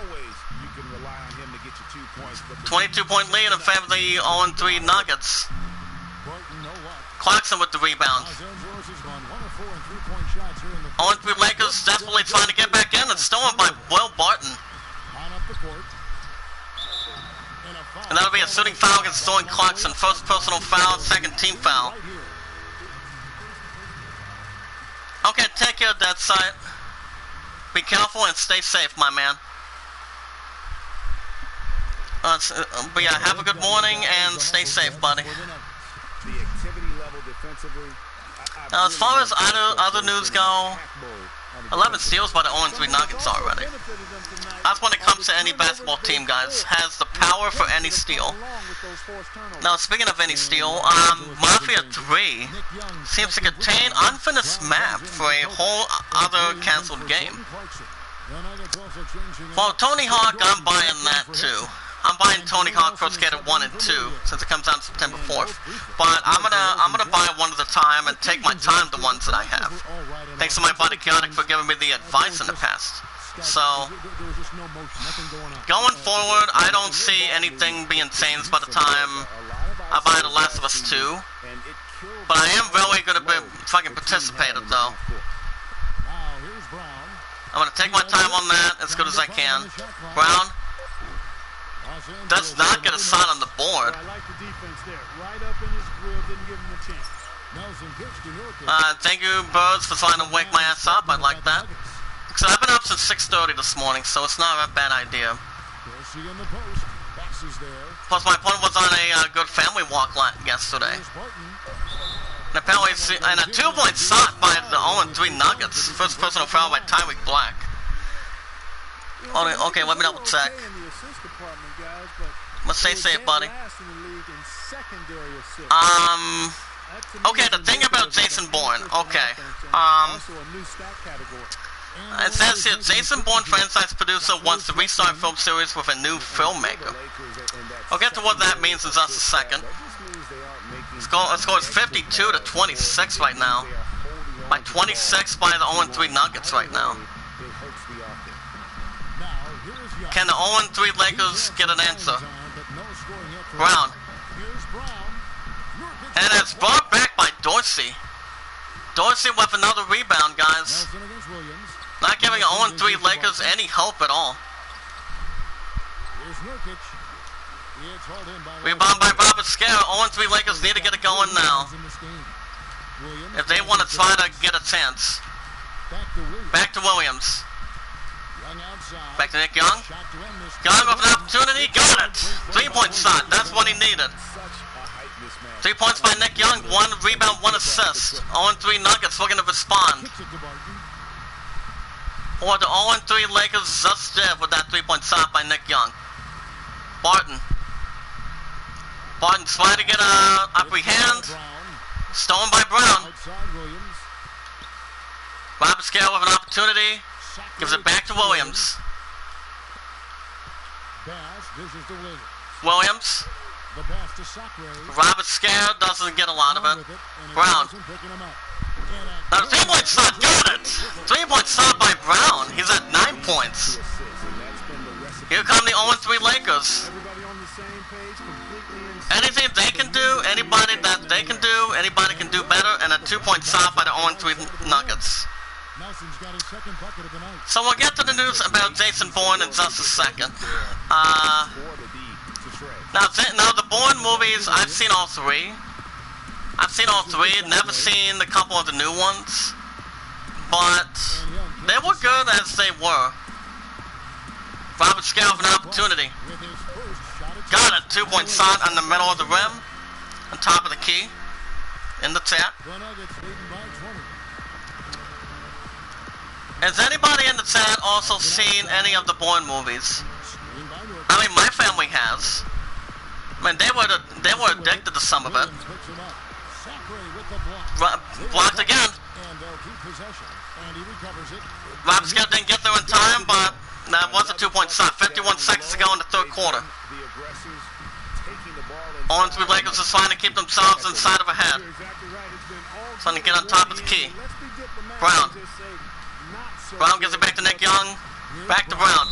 22-point lead in favor of the 0-3 Nuggets. Clarkson with the rebound. 0-3 Lakers desperately trying to get back in. It's stolen by Will Barton. And that'll be a shooting foul against Jordan Clarkson. First personal foul, second team foul. Okay, take care of that site. Be careful and stay safe, my man. But yeah, have a good morning and stay safe, buddy. Now, as far as other news go, 11 steals by the 0-3 Nuggets already. That's when it comes to any basketball team, guys. Has the power for any steal. Now, speaking of any steal, Mafia 3 seems to contain unfinished map for a whole other cancelled game. Well, Tony Hawk, I'm buying that too. I'm buying Tony Hawk Pro Skater 1 and 2 since it comes out September 4th. But I'm gonna buy one at a time and take my time the ones that I have. Thanks to my buddy Chaotic for giving me the advice in the past. So going forward, I don't see anything being changed by the time I buy The Last of Us 2. But I am really gonna be fucking participative though. I'm gonna take my time on that as good as I can. Brown does not get a shot on the board. I like the defense there. Right up in his grill, didn't give him a chance. Thank you, Birds, for trying to wake my ass up. I like that. So I've been up since 6:30 this morning, so it's not a bad idea. Plus, my opponent was on a good family walk yesterday. And apparently, and a 2-point shot by the 0-3 Nuggets. First personal foul by Tyreek Black. Okay, let me double check. Let's stay safe, buddy. Okay, the thing about Jason Bourne. Okay. It says here, Jason Bourne franchise producer wants to restart film series with a new filmmaker. I'll get to what that means in just a second. The score is 52-26 right now. By 26 by the 0-3 Nuggets right now. Can the 0-3 Lakers get an answer? Brown. And it's brought back by Dorsey. Dorsey with another rebound, guys. Not giving 0-3 Lakers any hope at all. Rebound by Robert Scare. 0-3 Lakers need to get it going now. If they want to try to get a chance. Back to Williams. Back to Nick Young. Young with an opportunity. Got it. 3-point shot. That's what he needed. 3 points by Nick Young. 1 rebound, 1 assist. 0-3 Nuggets looking to respond. Or the 0-3 Lakers just did with that 3-point shot by Nick Young. Barton trying to get a upper hand. Stolen by Brown. Robert Scale with an opportunity. Gives it back to Williams. Williams. Robert Scare doesn't get a lot of it. Brown. Now, 3-point shot, got it! 3-point shot by Brown. He's at 9 points. Here comes because Everybody on the same page, completely in anything they can do, anybody that they can do, anybody can do better, and a 2-point stop by the 0-3 Nuggets. Nelson's got his second bucket of the night. So we'll get to the news about Jason Bourne in just a second. Now the Bourne movies, I've seen all three. Never seen a couple of the new ones, but they were good as they were. Robert Scale with an opportunity. Got a 2-point shot on the middle of the rim, on top of the key, in the tap. Has anybody in the chat also seen any of the Bourne movies? I mean, my family has. I mean, they were addicted to some of it. Blocked again. Rob Scott didn't get there in time, but that was a 2-point shot. 51 seconds to go in the third quarter. Orange Lakers are trying to keep themselves inside of a head. Trying to get on top of the key. Brown. Brown gives it back to Nick Young. Back to Brown.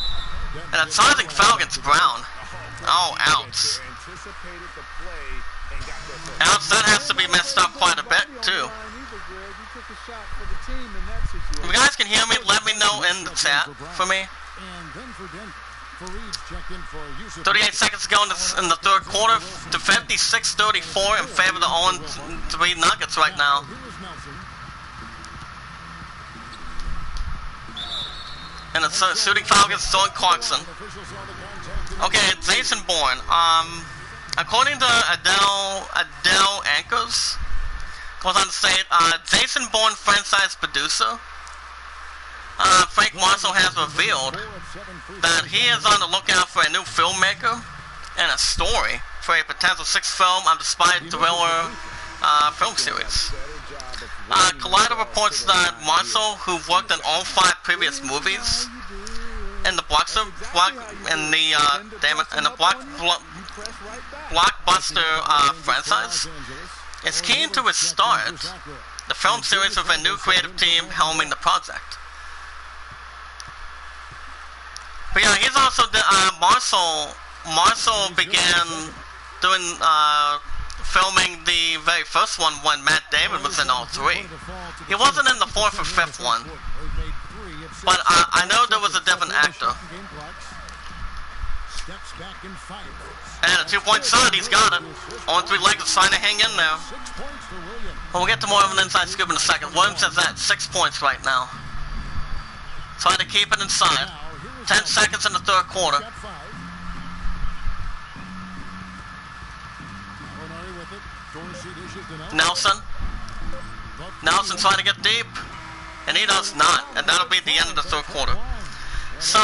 And a charging foul against Brown. Oh, ouch. Ouch, that has to be messed up quite a bit, too. If you guys can hear me, let me know in the chat for me. 38 seconds to go in the third quarter to 56-34 in favor of the 0-3 Nuggets right now. And the shooting foul against Jordan Clarkson. Okay, Jason Bourne. According to Adele Anchors, goes on to say, Jason Bourne franchise producer, Frank Marshall has revealed that he is on the lookout for a new filmmaker and a story for a potential 6th film on the spy thriller film series. Collider reports that Marshall, who worked in all 5 previous movies in the blockbuster franchise, is keen to restart the film series with a new creative team helming the project. But yeah, he's also Marshall began doing filming the very first one when Matt Damon was in all 3. He wasn't in the 4th or 5th one, but I know there was a different actor. And a 2-point shot, he's got it. 0-3 Lakers trying to hang in there. Well, we'll get to more of an inside scoop in a second. Williams has that 6 points right now. Trying to keep it inside. 10 seconds in the third quarter. Nelson trying to get deep, and he does not, and that'll be the end of the third quarter. So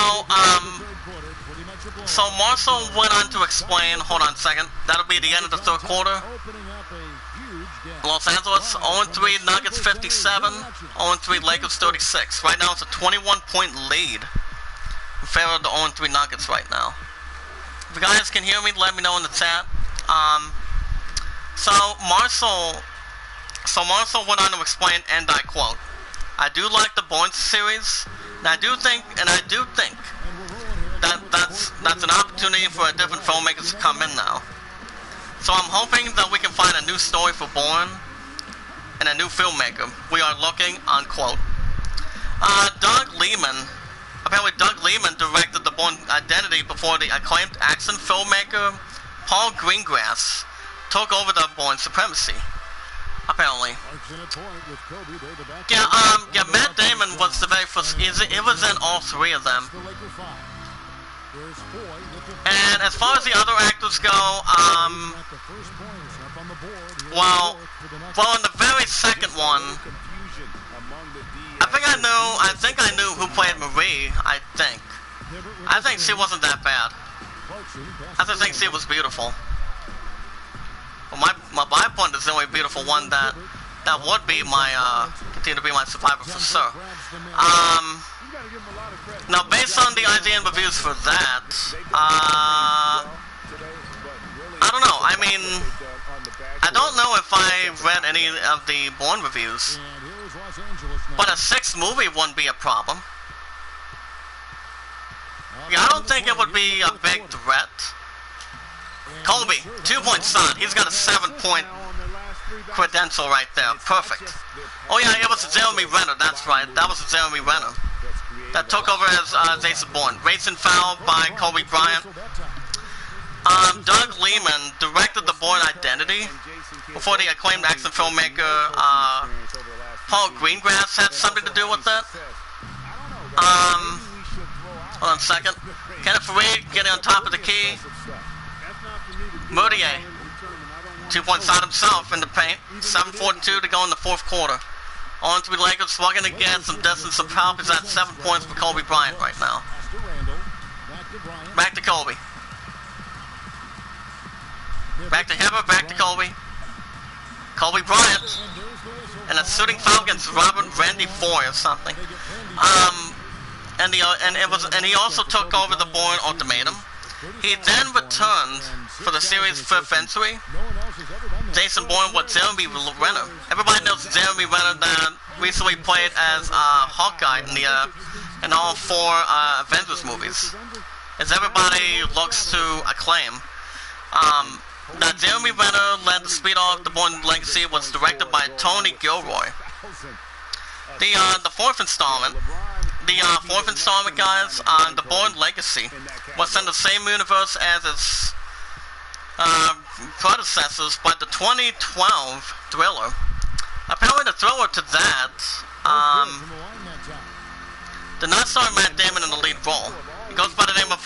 Marshall went on to explain, hold on a second, that'll be the end of the third quarter. Los Angeles 0-3 Nuggets 57, 0-3 Lakers 36. Right now it's a 21-point lead in favor of the 0-3 Nuggets right now. If you guys can hear me, let me know in the chat. So Marshall went on to explain, and I quote, "I do like the Bourne series, and I do think that that's an opportunity for a different filmmakers to come in now. So I'm hoping that we can find a new story for Bourne and a new filmmaker. We are looking," unquote. Apparently Doug Liman directed the Bourne Identity before the acclaimed action filmmaker Paul Greengrass took over the Bourne Supremacy. Apparently. Yeah, Matt Damon was the very first. It was in all 3 of them. And as far as the other actors go, well, in the very second one, I think I knew who played Marie. I think she wasn't that bad. I just think she was beautiful. Well, my point is the only beautiful one that would be my continue to be my survivor for sure. Now, based on the IGN reviews for that, I don't know. I mean, I don't know if I read any of the Bourne reviews, but a 6th movie wouldn't be a problem. Yeah, I don't think it would be a big threat. Colby, 2-point shot. He's got a 7-point credential right there. Perfect. Oh yeah, it was Jeremy Renner. That's right. That was Jeremy Renner. That took over as Jason Bourne. Racing foul by Kobe Bryant. Doug Lehman directed The Bourne Identity before the acclaimed action filmmaker Paul Greengrass had something to do with that. Hold on a second. Kenneth Farid getting on top of the key. Moutier, 2-point shot himself in the paint. 7:42 to go in the fourth quarter. On to the Lakers, slugging to get some distance. Some help is at 7 points for Kobe Bryant right now. Back to Kobe. Back to Hibbert, back to Kobe. Kobe Bryant. And a shooting foul against Robert Randy Foy or something. And he also took over the Bourne ultimatum. He then returned for the series' fifth entry. Jason Bourne with Jeremy Renner. Everybody knows Jeremy Renner that recently played as Hawkeye in all 4 Avengers movies. As everybody looks to acclaim. That Jeremy Renner led the speed off the Bourne Legacy was directed by Tony Gilroy. The fourth installment, guys, the Bourne Legacy was in the same universe as its predecessors, but the 2012 thriller. Apparently, the thriller to that did not star Matt Damon in the lead role. He goes by the name of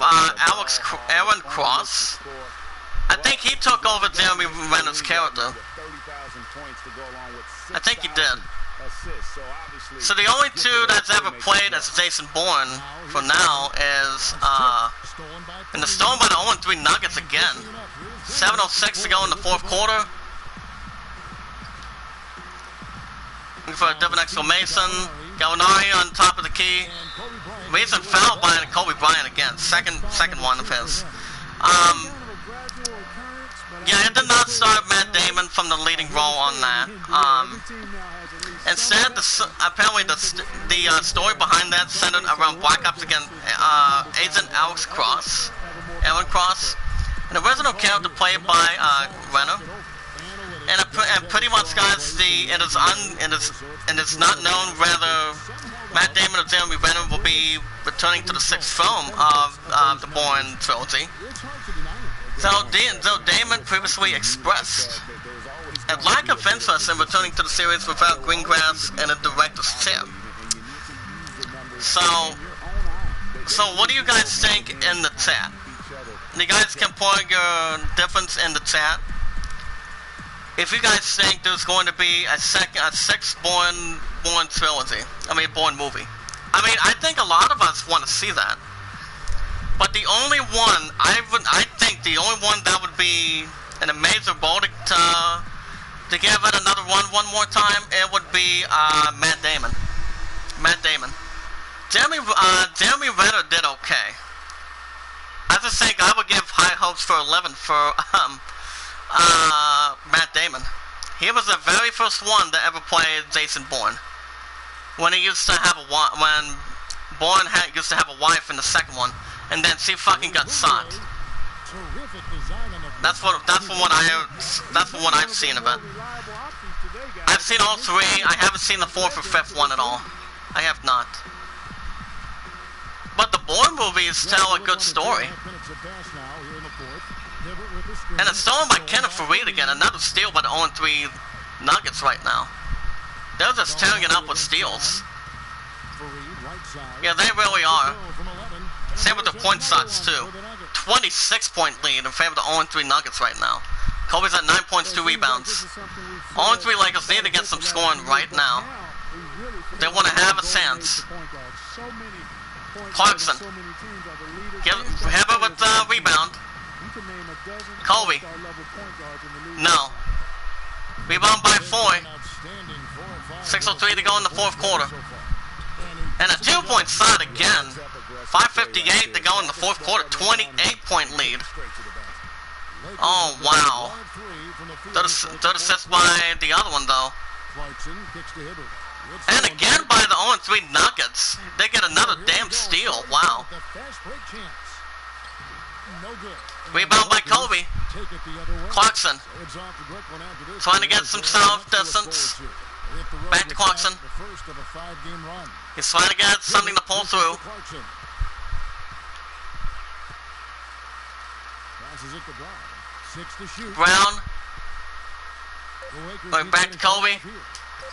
Aaron Cross. I think he took over Jeremy Renner's character. I think he did. So the only 2 that's ever played as Jason Bourne for now is in the stolen by the 0-3 Nuggets again. 7:06 to go in the fourth quarter. Looking for a different exclamation. Gallinari on top of the key. Recent foul by Kobe Bryant again. Second one of his. Yeah, it did not start Matt Damon from the leading role on that. Instead, apparently the story behind that centered around Black Ops against Agent Aaron Cross, an original character played by Renner. And pretty much, guys, it is not known whether Matt Damon or Jeremy Renner will be returning to the 6th film of the Bourne trilogy. Though Damon previously expressed a lack of interest in returning to the series without Greengrass and a director's chair. So what do you guys think in the chat? You guys can put your difference in the chat. If you guys think there's going to be a 6th Bourne trilogy, Bourne movie. I think a lot of us want to see that. But the only one, I think the only one that would be an amazing role to give it another one more time, it would be Matt Damon. Jeremy Renner did okay. I just think I would give high hopes for 11 for Matt Damon. He was the very first one that ever played Jason Bourne. When he used to have Bourne used to have a wife in the second one. And then she fucking got shot. That's what I've seen of it. I've seen all 3. I haven't seen the 4th or 5th one at all. I have not. But the Bourne movies tell a good story. And it's stolen by Kenneth Farid again. Another steal by the 0-3 Nuggets right now. They're just tearing it up with steals. Yeah, they really are. Same with the point shots too. 26-point lead in favor of the 0-3 Nuggets right now. Kobe's at 9 points, 2 rebounds. 0-3 Lakers need to get some scoring right now. They want to have a chance. Clarkson. Heber with the rebound. Kobe. No. Rebound by Foy. 6:03 to go in the fourth quarter. And a 2-point shot again. 5:58 to go in the fourth quarter. 28-point lead. Oh, wow. Third assist by the other one, though. And again by the 0-3 Nuggets. They get another damn steal. Wow. a fast break chance. No good. Rebound by Kobe. Take it the other way. Clarkson It's off to Brooklyn after this. trying to get some south distance. Back to Clarkson. The first of a 5-game run. He's trying to get something to pull through. Clarkson. Passes it to Brown. 6 to shoot. Brown The Lakers going need back get to a shot Kobe. off here.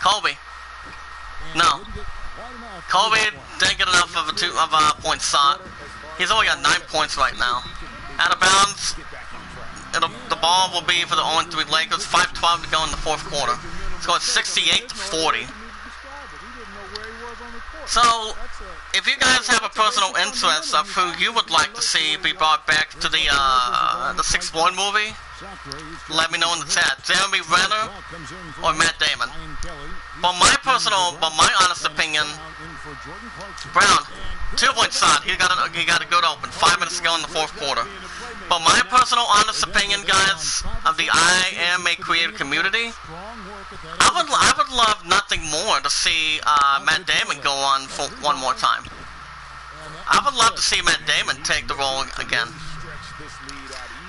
Kobe. And No. didn't get quite enough. Kobe didn't get enough of a point shot. He's only got 9 points right now. Out of bounds. The ball will be for the 0-3 Lakers. 5:12 to go in the fourth quarter. Scored 68 to 40. So, if you guys have a personal interest of who you would like to see be brought back to the 6-1 movie, let me know in the chat. Jeremy Renner or Matt Damon. But my honest opinion, Brown, 2-point shot. He got a good open. 5 minutes to go in the fourth quarter. But my personal honest opinion, guys, of the Iamacreator community, I would love nothing more to see Matt Damon go on for one more time. I would love to see Matt Damon take the role again.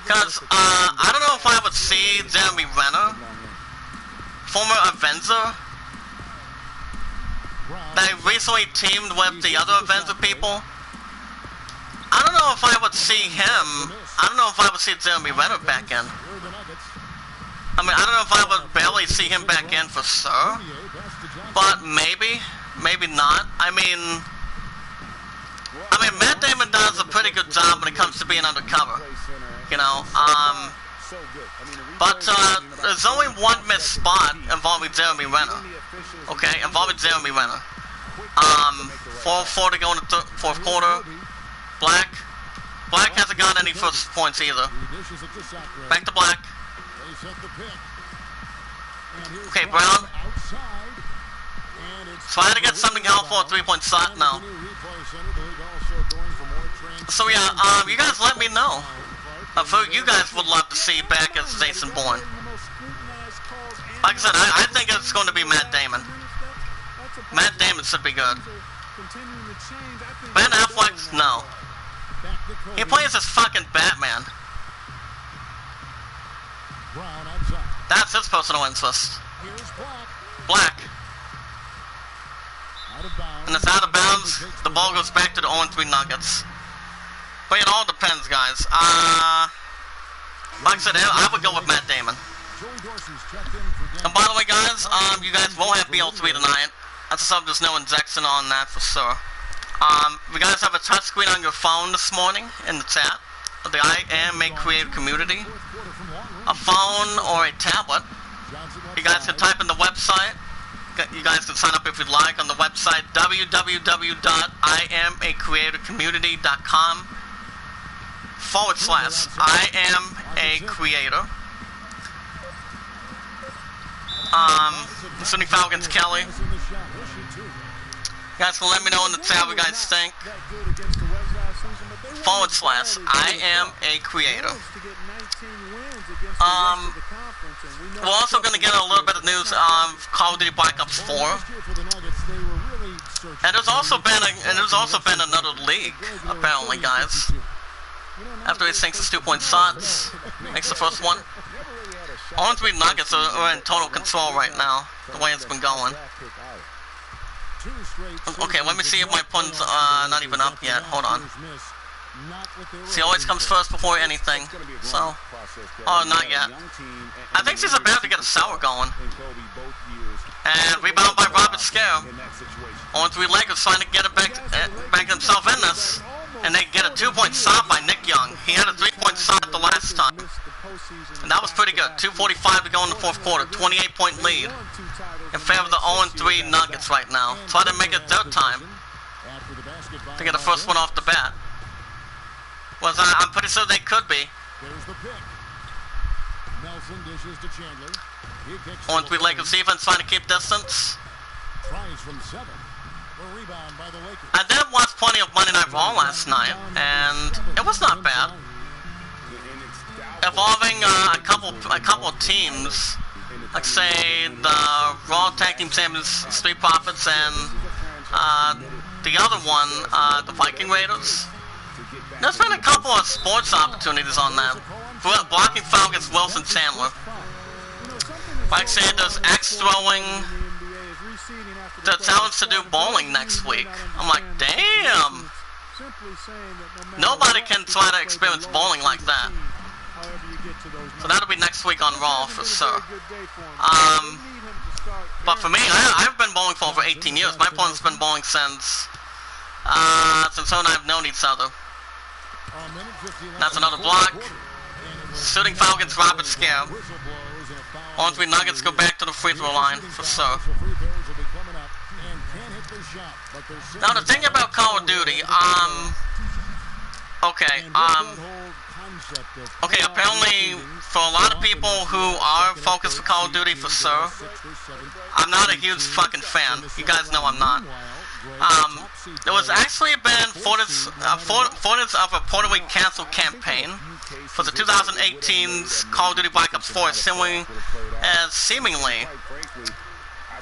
Because I don't know if I would see Jeremy Renner, former Avenger, that recently teamed with the other Avenger people. I don't know if I would see him. I don't know if I would see Jeremy Renner back in. I mean, I don't know if I would barely see him back in for sure. But maybe not. I mean, Matt Damon does a pretty good job when it comes to being undercover. You know, but there's only one missed spot involving Jeremy Renner. Okay, involving Jeremy Renner. 4-4 to go in the fourth quarter. Black hasn't got any first points either. Back to Black. Okay, Brown. Trying to get something helpful, a 3-point shot now. So yeah, you guys let me know of who you guys would love to see back as Jason Bourne. Like I said, I think it's going to be Matt Damon. Matt Damon should be good. Ben Affleck, no. He plays as fucking Batman. That's his personal interest. Black. And it's out of bounds. The ball goes back to the 0-3 Nuggets. But it all depends, guys. Like I said, I would go with Matt Damon. And by the way, guys, you guys won't have BO3 tonight. That's a sub, there's no injection on that for sure. You guys have a touchscreen on your phone this morning in the chat. The Iamacreator community. A phone or a tablet. You guys can type in the website. You guys can sign up if you'd like on the website www.iamacreator.com/IamACreator. Sunny Falcons Kelly. You guys can let me know in the chat what you guys think. /IamACreator. We're also going to get a little bit of news on Call of Duty Black Ops 4. And there's also been another league, apparently, guys. After he sinks his 2-point shots, makes the first one. 0-3 Nuggets are in total control right now, the way it's been going. Okay, let me see if my pun's not even up yet. Hold on. She always comes first before anything. So, oh, not yet. I think she's about to get a sour going. And rebound by Robert Scare. 0-3 Lakers trying to get it back himself in this. And they get a 2-point shot by Nick Young. He had a 3-point shot the last time. And that was pretty good. 2:45 to go in the fourth quarter. 28-point lead in favor of the 0-3 Nuggets right now. Try to make it third time to get the first one off the bat. Well, I'm pretty sure they could be. 0-3 Lakers defense trying to keep distance. I did watch plenty of Monday Night Raw last night, and it was not bad. Involving a couple of teams, like say the Raw Tag Team Champions Street Profits and the other one, the Viking Raiders. There's been a couple of sports opportunities on that. Blocking foul against Wilson Chandler. Mike Sanders axe throwing. The talents to do bowling next week. I'm like, damn. Nobody can try to experience bowling like that. So that'll be next week on Raw for sure. But for me, I've been bowling for over 18 years. My opponent's been bowling since her and I have known each other. That's another block. Shooting foul against Robert Scare. On 3 Nuggets go back to the free throw line for sure. Now the thing about Call of Duty, okay, apparently for a lot of people who are focused for Call of Duty for sure, I'm not a huge fucking fan. You guys know I'm not. There was actually been footage of a reportedly canceled campaign for the 2018's Call of Duty Black Ops 4 seemingly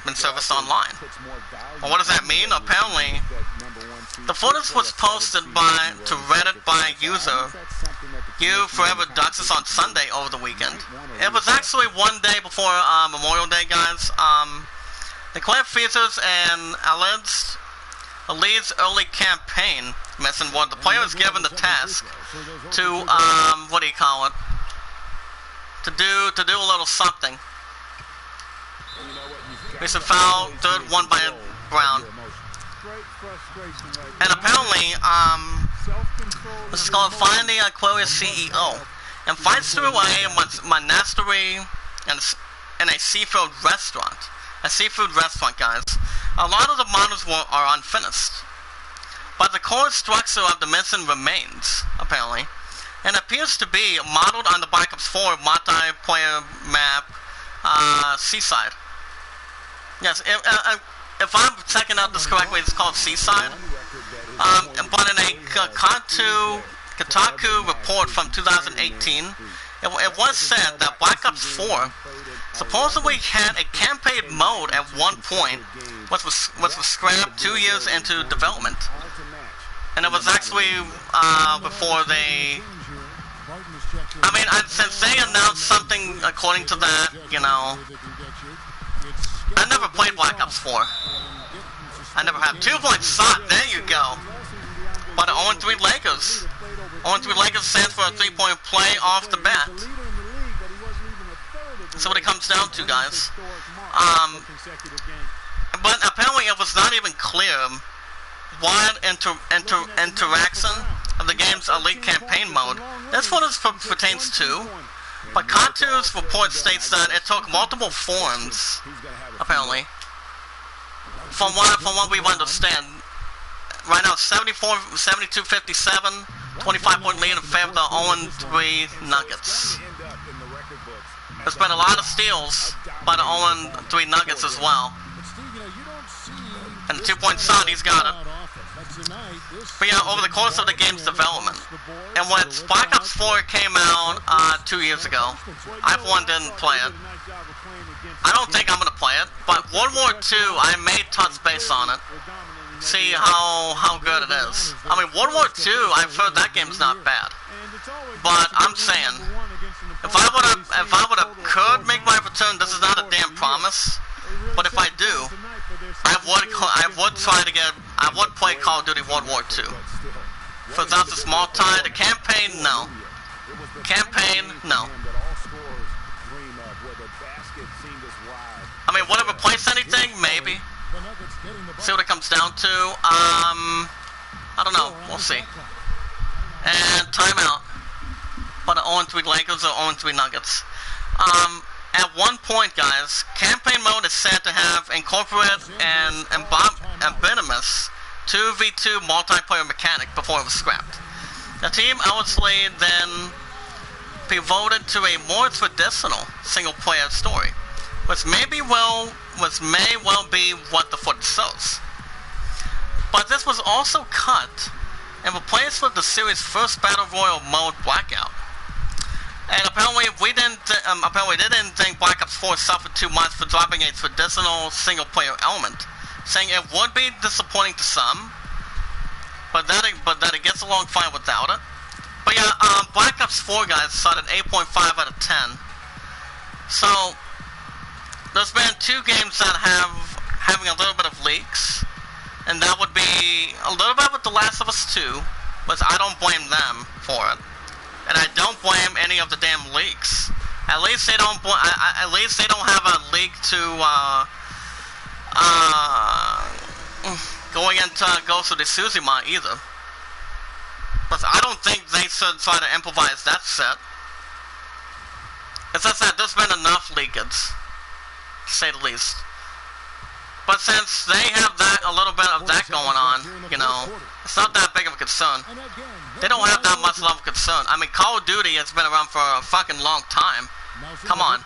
been serviced online. Well, what does that mean? Apparently, the footage was posted to Reddit by user You Forever Duxus on Sunday over the weekend. It was actually one day before Memorial Day, guys. The Claire features an alleged early campaign mission where the player is given the task to what do you call it? To do a little something. It's a foul, third one by Brown. And apparently, this is called Find the Aquarius CEO. And finds through a monastery and a seafood restaurant. A seafood restaurant, guys. A lot of the models are unfinished. But the core structure of the mission remains, apparently. And appears to be modeled on the Black Ops 4 multiplayer map, Seaside. Yes, if I'm checking out this correctly, it's called Seaside. But in a Kotaku report from 2018, it was said that Black Ops 4 supposedly had a campaign mode at one point, which was scrapped 2 years into development. And it was actually before they... I mean, since they announced something according to that, you know... I never played Black Ops 4. I never have. 2-point shot, there you go. But 0-3 Lakers. 0-3 Lakers stands for a 3-point play off the bat. So what it comes down to, guys. But apparently it was not even clear what interaction of the game's elite campaign mode this footage pertains to. But Katu's report states that it took multiple forms, apparently. From what we understand, right now 72-57, 25-point lead in favor of the 0-3 Nuggets. There's been a lot of steals by the 0-3 Nuggets as well. And the 2-point shot, he's got it. But yeah, over the course of the game's development, and when Black Ops 4 came out 2 years ago, I for one didn't play it. I don't think I'm gonna play it, but World War II, I may touch base on it, see how good it is. I mean, World War II, I've heard that game's not bad, but I'm saying, if I could make my return, this is not a damn promise, but if I do, I would play Call of Duty World War II. For Justice Multi, the campaign, no. Campaign, no. I mean, would it replace anything? Maybe. See what it comes down to. I don't know. We'll see. And timeout. But 0-3 Lakers or 0-3 Nuggets. At one point, guys, campaign mode is said to have incorporated an ambiguous 2v2 multiplayer mechanic before it was scrapped. The team obviously then pivoted to a more traditional single-player story, which may well be what the footage shows. But this was also cut and replaced with the series' first Battle Royale mode, Blackout. And apparently they didn't think Black Ops 4 suffered too much for dropping a traditional single-player element, saying it would be disappointing to some, but that that it gets along fine without it. But yeah, Black Ops 4 guys started 8.5 out of 10. So there's been 2 games that having a little bit of leaks, and that would be a little bit with The Last of Us 2, but I don't blame them for it, and I don't blame any of the damn leaks. At least they don't. At least they don't have a leak to going into Ghost of Tsushima either. But I don't think they should try to improvise that set. It's just that there's been enough leakage, to say the least. But since they have that, a little bit of that going on, you know, it's not that big of a concern. They don't have that much level of concern. I mean, Call of Duty has been around for a fucking long time. Come on.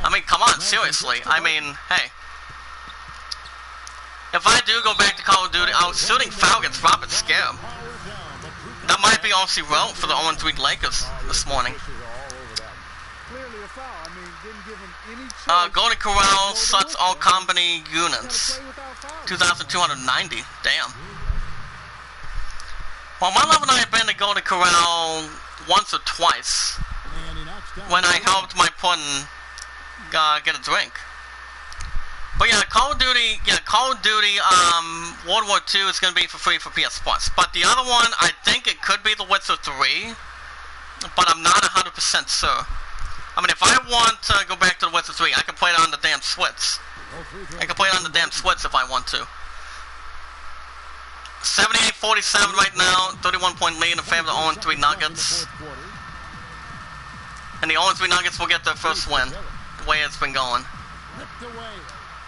I mean, come on, seriously. I mean, hey. If I do go back to Call of Duty, I was shooting Falcons, Robert Scare. That might be all she wrote for the 0-3 Lakers this morning. Golden Corral, such all company units. 2,290. Damn. Well, my love and I have been to Golden Corral once or twice when I helped my puddin' get a drink. But yeah, Call of Duty, World War II is going to be for free for PS Plus. But the other one, I think it could be The Witcher 3, but I'm not 100% sure. I mean, if I want to go back to The Witcher 3, I can play it on the damn Switch. I can play it on the damn Switch if I want to. 78-47 right now, 31-point lead in favor of the 0-3 Nuggets. And the 0-3 Nuggets will get their first win, the way it's been going.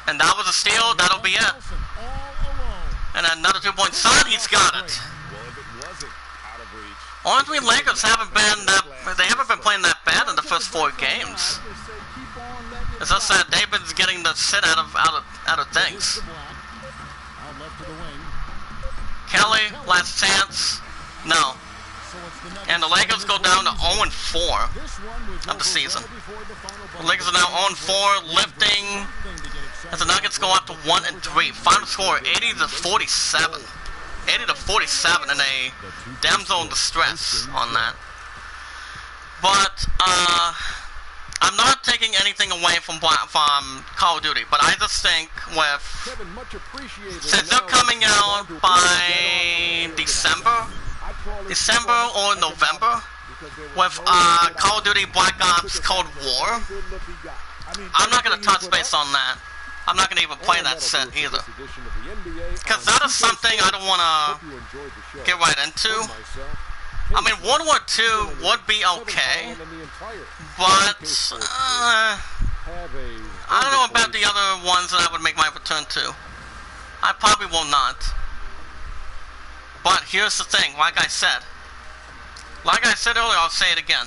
And that was a steal, that'll be it. And another 2-point shot, he's got it. 0-3 Lakers haven't been playing that bad in the first 4 games. It's just that David's getting the shit out of things. Kelly, last chance, no. And the Lakers go down to 0-4 of the season. The Lakers are now 0-4, lifting as the Nuggets go up to 1-3. Final score 80-47. 80-47 in a damsel in distress on that. But I'm not taking anything away from Call of Duty, but I just think since they're coming out by December or November with Call of Duty Black Ops Cold War, I'm not going to touch base on that. I'm not going to even play that set either. Because that is something I don't want to get right into. I mean, World War II would be okay, but I don't know about the other ones that I would make my return to. I probably will not. But here's the thing, like I said earlier, I'll say it again.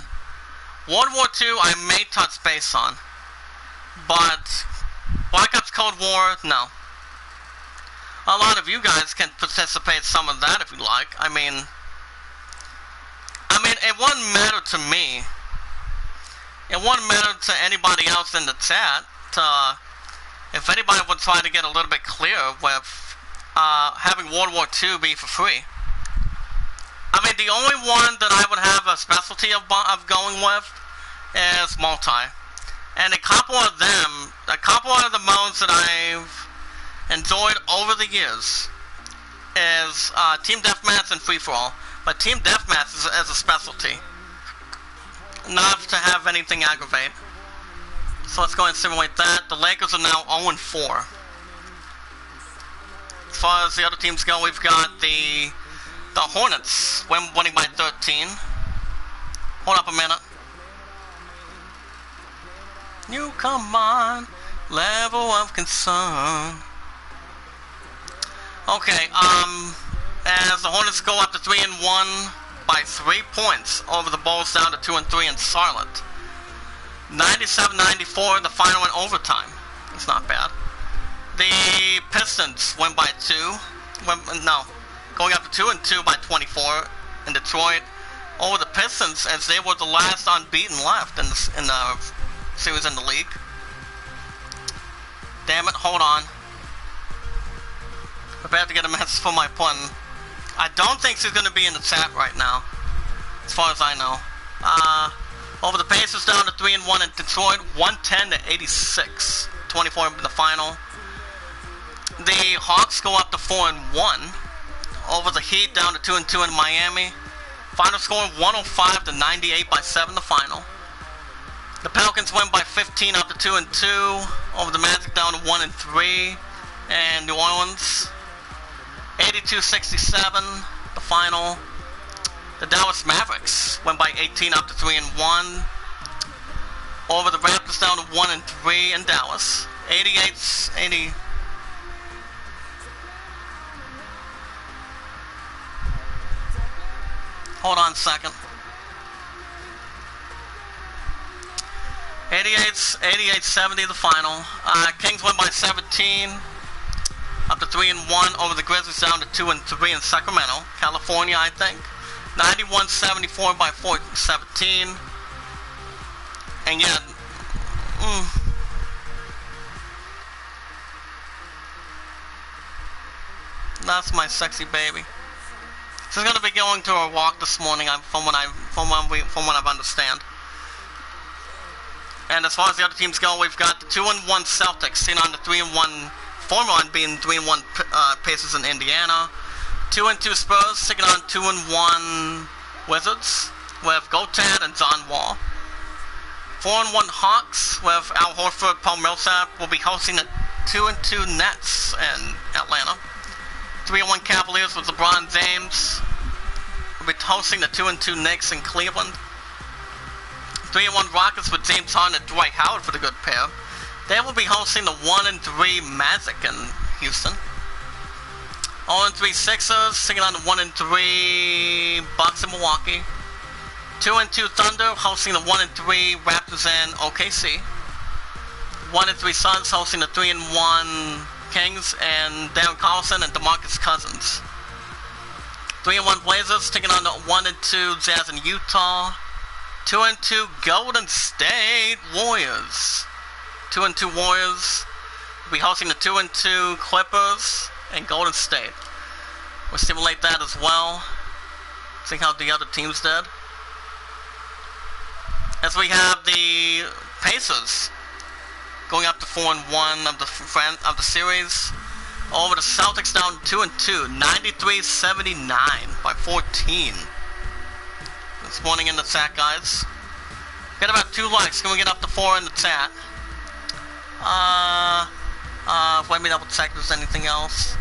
World War II I may touch base on, but Black Ops Cold War, no. A lot of you guys can participate some of that if you like. I mean, it wouldn't matter to me. It wouldn't matter to anybody else in the chat. If anybody would try to get a little bit clear with having World War II be for free. I mean, the only one that I would have a specialty of going with is multi. And a couple of the modes that I've enjoyed over the years is Team Deathmatch and Free For All. But Team Deathmatch is a specialty. Not to have anything aggravate. So let's go and simulate that. The Lakers are now 0-4. As far as the other teams go, we've got the Hornets winning by 13. Hold up a minute. You come on, level of concern. Okay, as the Hornets go up to 3-1 by 3 points over the Bulls down to 2-3 in Charlotte. 97-94, the final in overtime. It's not bad. The Pistons win by 2. Going up to 2-2 by 24 in Detroit over the Pistons, as they were the last unbeaten left in the series in the league. Damn it, hold on. I'm about to get a message from my pun. I don't think she's going to be in the chat right now, as far as I know. Over the Pacers down to 3-1 in Detroit, 110-86, 24 in the final. The Hawks go up to 4-1. Over the Heat down to 2-2 in Miami. Final score 105-98 by 7 the final. The Pelicans win by 15 up to 2-2. Over the Magic down to 1-3. And New Orleans 82-67 the final. The Dallas Mavericks went by 18 up to 3-1. Over the Raptors down to 1-3 in Dallas. 80. Hold on a second. 88-70 the final. Kings win by 17 up to 3-1 over the Grizzlies down to 2-3 in Sacramento, California, I think. 91-74 by 17. And yeah, that's my sexy baby. She's gonna be going to her walk this morning, from what I've understand. And as far as the other teams go, we've got the 2-1 Celtics sitting on the 3-1 former being 3-1 Pacers in Indiana. 2-2 Spurs taking on 2-1 Wizards with Gotan and John Wall. 4-1 Hawks with Al Horford, Paul Millsap will be hosting the 2-2 Nets in Atlanta. 3-1 Cavaliers with LeBron James will be hosting the 2-2 Knicks in Cleveland. 3-1 Rockets with James Harden and Dwight Howard for the good pair. They will be hosting the 1-3 Magic in Houston. 0-3 Sixers taking on the 1-3 Bucks in Milwaukee. 2-2 Thunder hosting the 1-3 Raptors in OKC. 1-3 Suns hosting the 3-1 Kings and Darren Carlson and DeMarcus Cousins. 3-1 Blazers taking on the 1-2 Jazz in Utah. 2-2 Golden State Warriors. 2-2 Warriors will be hosting the 2-2 Clippers and Golden State. We'll simulate that as well. See how the other teams did. As we have the Pacers going up to 4-1 of the series. Over the Celtics down 2-2, 93-79 by 14. This morning in the chat, guys. Got about 2 likes. Can we get up to 4 in the chat? Let me double check if there's anything else.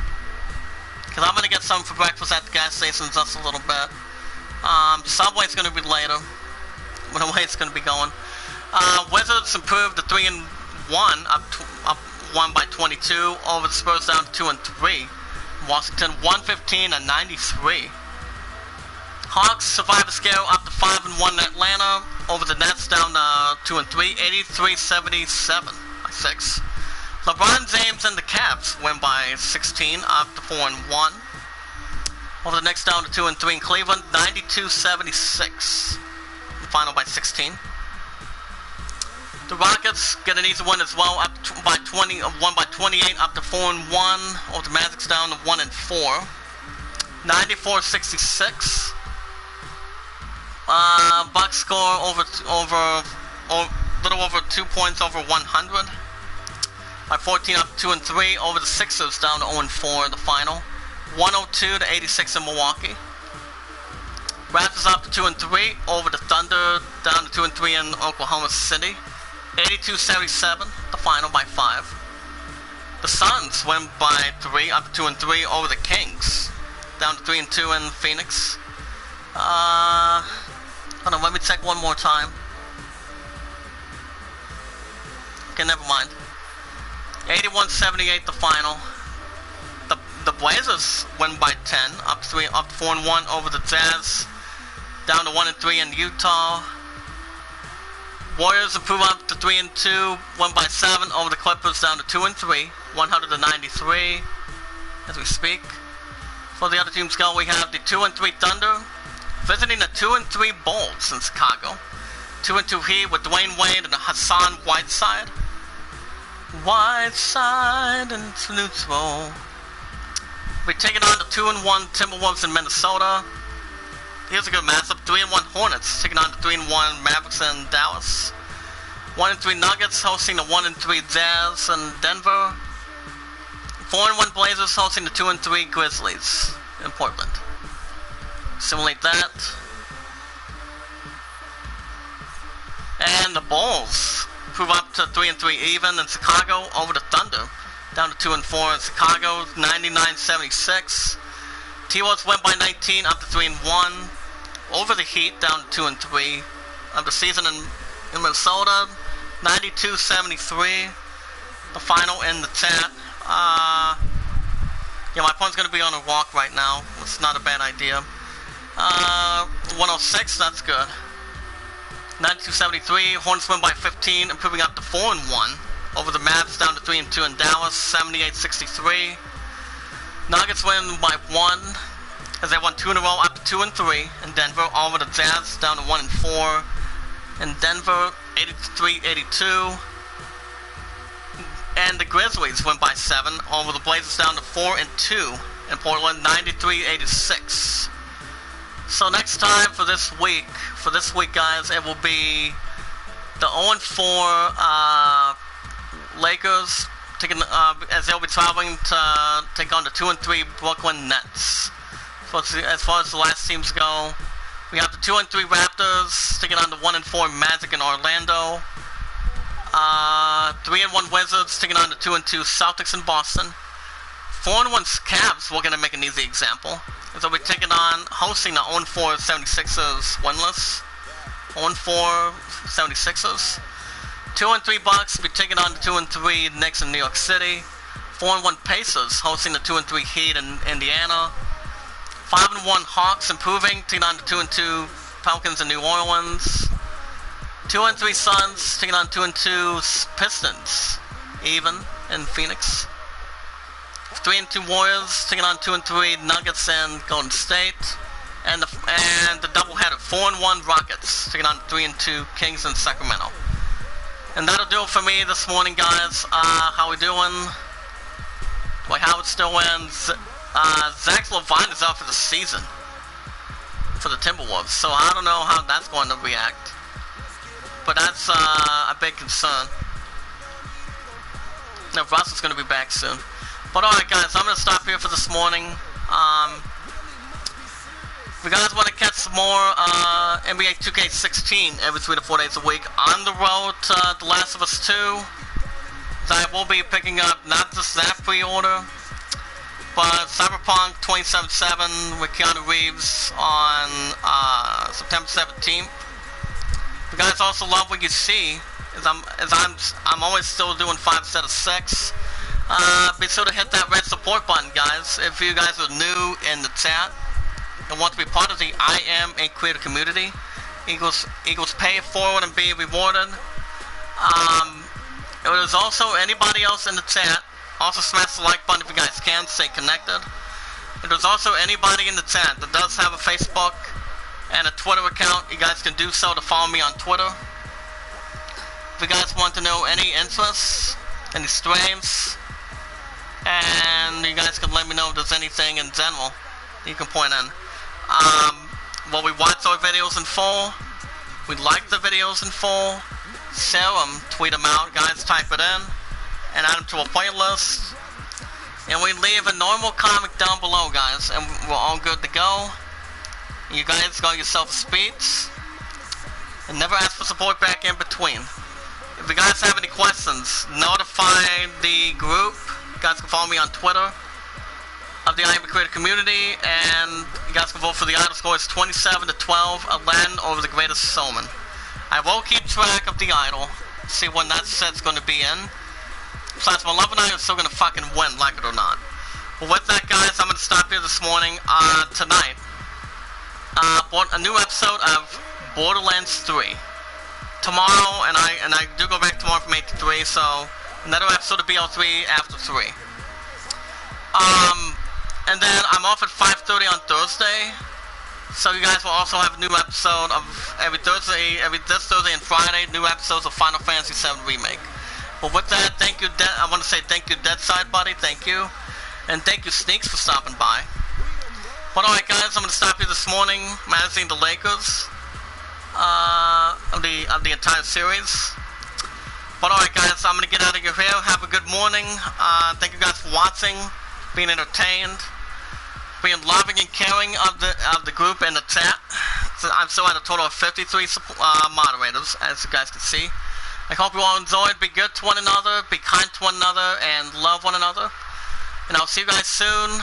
Because I'm going to get some for breakfast at the gas station just a little bit. Subway's going to be later. When the way it's going to be going. Wizards improved to 3-1, up 1 by 22. Over the Spurs down to 2-3. Washington 115-93. Hawks survive a scale up to 5-1 in Atlanta. Over the Nets down to 2-3, 83-77 by 6. LeBron James and the Cavs win by 16, up to 4-1. Over the Knicks down to 2-3 in Cleveland, 92-76. The final by 16. The Rockets get an easy win as well, up by 1 by 28, up to 4-1. Over the Magic's down to 1-4. 94-66. Bucks score little over 2 points over 100. By 14 up to 2-3. Over the Sixers down to 0-4 in the final. 102-86 in Milwaukee. Raptors up to 2-3. Over the Thunder down to 2-3 in Oklahoma City. 82-77 the final by 5. The Suns win by 3 up to 2-3 over the Kings. Down to 3-2 in Phoenix. Hold on, let me check one more time. Okay, never mind. 81-78 the final. The Blazers win by 10, up to 4-1 over the Jazz. Down to 1-3 in Utah. Warriors improve up to 3-2, win by 7 over the Clippers down to 2-3, 100-93 as we speak. For the other teams go, we have the 2-3 Thunder visiting the 2-3 Bulls in Chicago. 2-2 Heat with Dwayne Wade and Hassan Whiteside. Whiteside and it's neutral. We're taking on the 2-1 Timberwolves in Minnesota. Here's a good matchup. 3-1 Hornets taking on the 3-1 Mavericks in Dallas. 1-3 Nuggets hosting the 1-3 Jazz in Denver. 4-1 Blazers hosting the 2-3 Grizzlies in Portland. Simulate that. And the Bulls prove up to 3-3 even in Chicago over the Thunder. Down to 2-4 in Chicago, 99-76. T-Wolves win by 19 up to 3-1. Over the Heat, down to 2-3. Of the season in Minnesota, 92-73. The final in the chat. Yeah, my opponent's going to be on a walk right now. It's not a bad idea. 106, that's good. 92-73. Hornets win by 15, improving up to 4-1. Over the Mavs, down to 3-2 in Dallas, 78-63. Nuggets win by 1, as they won 2 in a row, up to 2-3 in Denver. Over the Jazz, down to 1-4 in Denver, 83-82. And the Grizzlies win by 7 over the Blazers, down to 4-2 in Portland, 93-86. So next time for this week, guys, it will be the 0-4 Lakers taking, as they'll be traveling to take on the 2-3 Brooklyn Nets. So as far as the last teams go, we have the 2-3 Raptors taking on the 1-4 Magic in Orlando. 3-1 Wizards taking on the 2-2 Celtics in Boston. 4-1 Cavs, we're going to make an easy example. So we're taking on, hosting the 0-4 76ers winless. 0-4 76ers. 2-3 Bucks, we're taking on the 2-3 Knicks in New York City. 4-1 Pacers, hosting the 2-3 Heat in Indiana. 5-1 Hawks, improving, taking on the 2-2 Pelicans in New Orleans. 2-3 Suns, taking on 2-2 Pistons, even, in Phoenix. 3-2 Warriors, taking on 2-3 Nuggets and Golden State. And the doubleheader, 4-1 Rockets, taking on 3-2 Kings in Sacramento. And that'll do it for me this morning, guys. How we doing? Dwight Howard still wins. Zach LaVine is out for the season for the Timberwolves, so I don't know how that's going to react. But that's a big concern. Now, Russell's going to be back soon. But alright, guys, I'm going to stop here for this morning. If you guys want to catch some more NBA 2K16 every 3 to 4 days a week on the road to The Last of Us 2, I will be picking up not just that pre-order, but Cyberpunk 2077 with Keanu Reeves on September 17th. If you guys also love what you see, I'm always still doing 5 set of 6. Be sure to hit that red support button, guys. If you guys are new in the chat and want to be part of the Iamacreator community, equals pay it forward and be rewarded. There's also anybody else in the chat. Also smash the like button if you guys can, stay connected. If there's also anybody in the chat that does have a Facebook and a Twitter account, you guys can do so to follow me on Twitter. If you guys want to know any interests, any strengths, and you guys can let me know if there's anything in general you can point in. Well, we watch our videos in full, we like the videos in full, share them, tweet them out, guys, type it in, and add them to a playlist, and we leave a normal comic down below, guys, and we're all good to go. You guys got yourself a speech, and never ask for support back in between. If you guys have any questions, notify the group. You guys can follow me on Twitter of the Iamacreator community, and you guys can vote for the idol score. It's 27-12, Alen over the Greatest Showman. I will keep track of the idol, see when that set's going to be in. Besides, my love and I are still going to fucking win, like it or not. But with that, guys, I'm going to stop here this morning. Tonight, bought a new episode of Borderlands 3. Tomorrow, and I do go back tomorrow from 8 to 3, so another episode of BL3 after 3. And then I'm off at 5:30 on Thursday, so you guys will also have a new episode of this Thursday and Friday, new episodes of Final Fantasy VII Remake. But with that, thank you, I want to say thank you, Deadside Buddy, thank you. And thank you, Sneaks, for stopping by. But alright, guys, I'm going to stop you this morning managing the Lakers of the entire series. But alright, guys, I'm going to get out of your hair. Have a good morning. Thank you guys for watching, being entertained, being loving and caring of the group and the chat. So I'm still at a total of 53 moderators, as you guys can see. I hope you all enjoyed. Be good to one another, be kind to one another, and love one another. And I'll see you guys soon.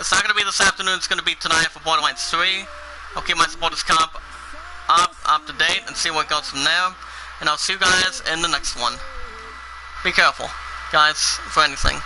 It's not going to be this afternoon, it's going to be tonight for Borderlands 3. I'll keep my supporters comp up to date and see what goes from there. And I'll see you guys in the next one. Be careful, guys, for anything.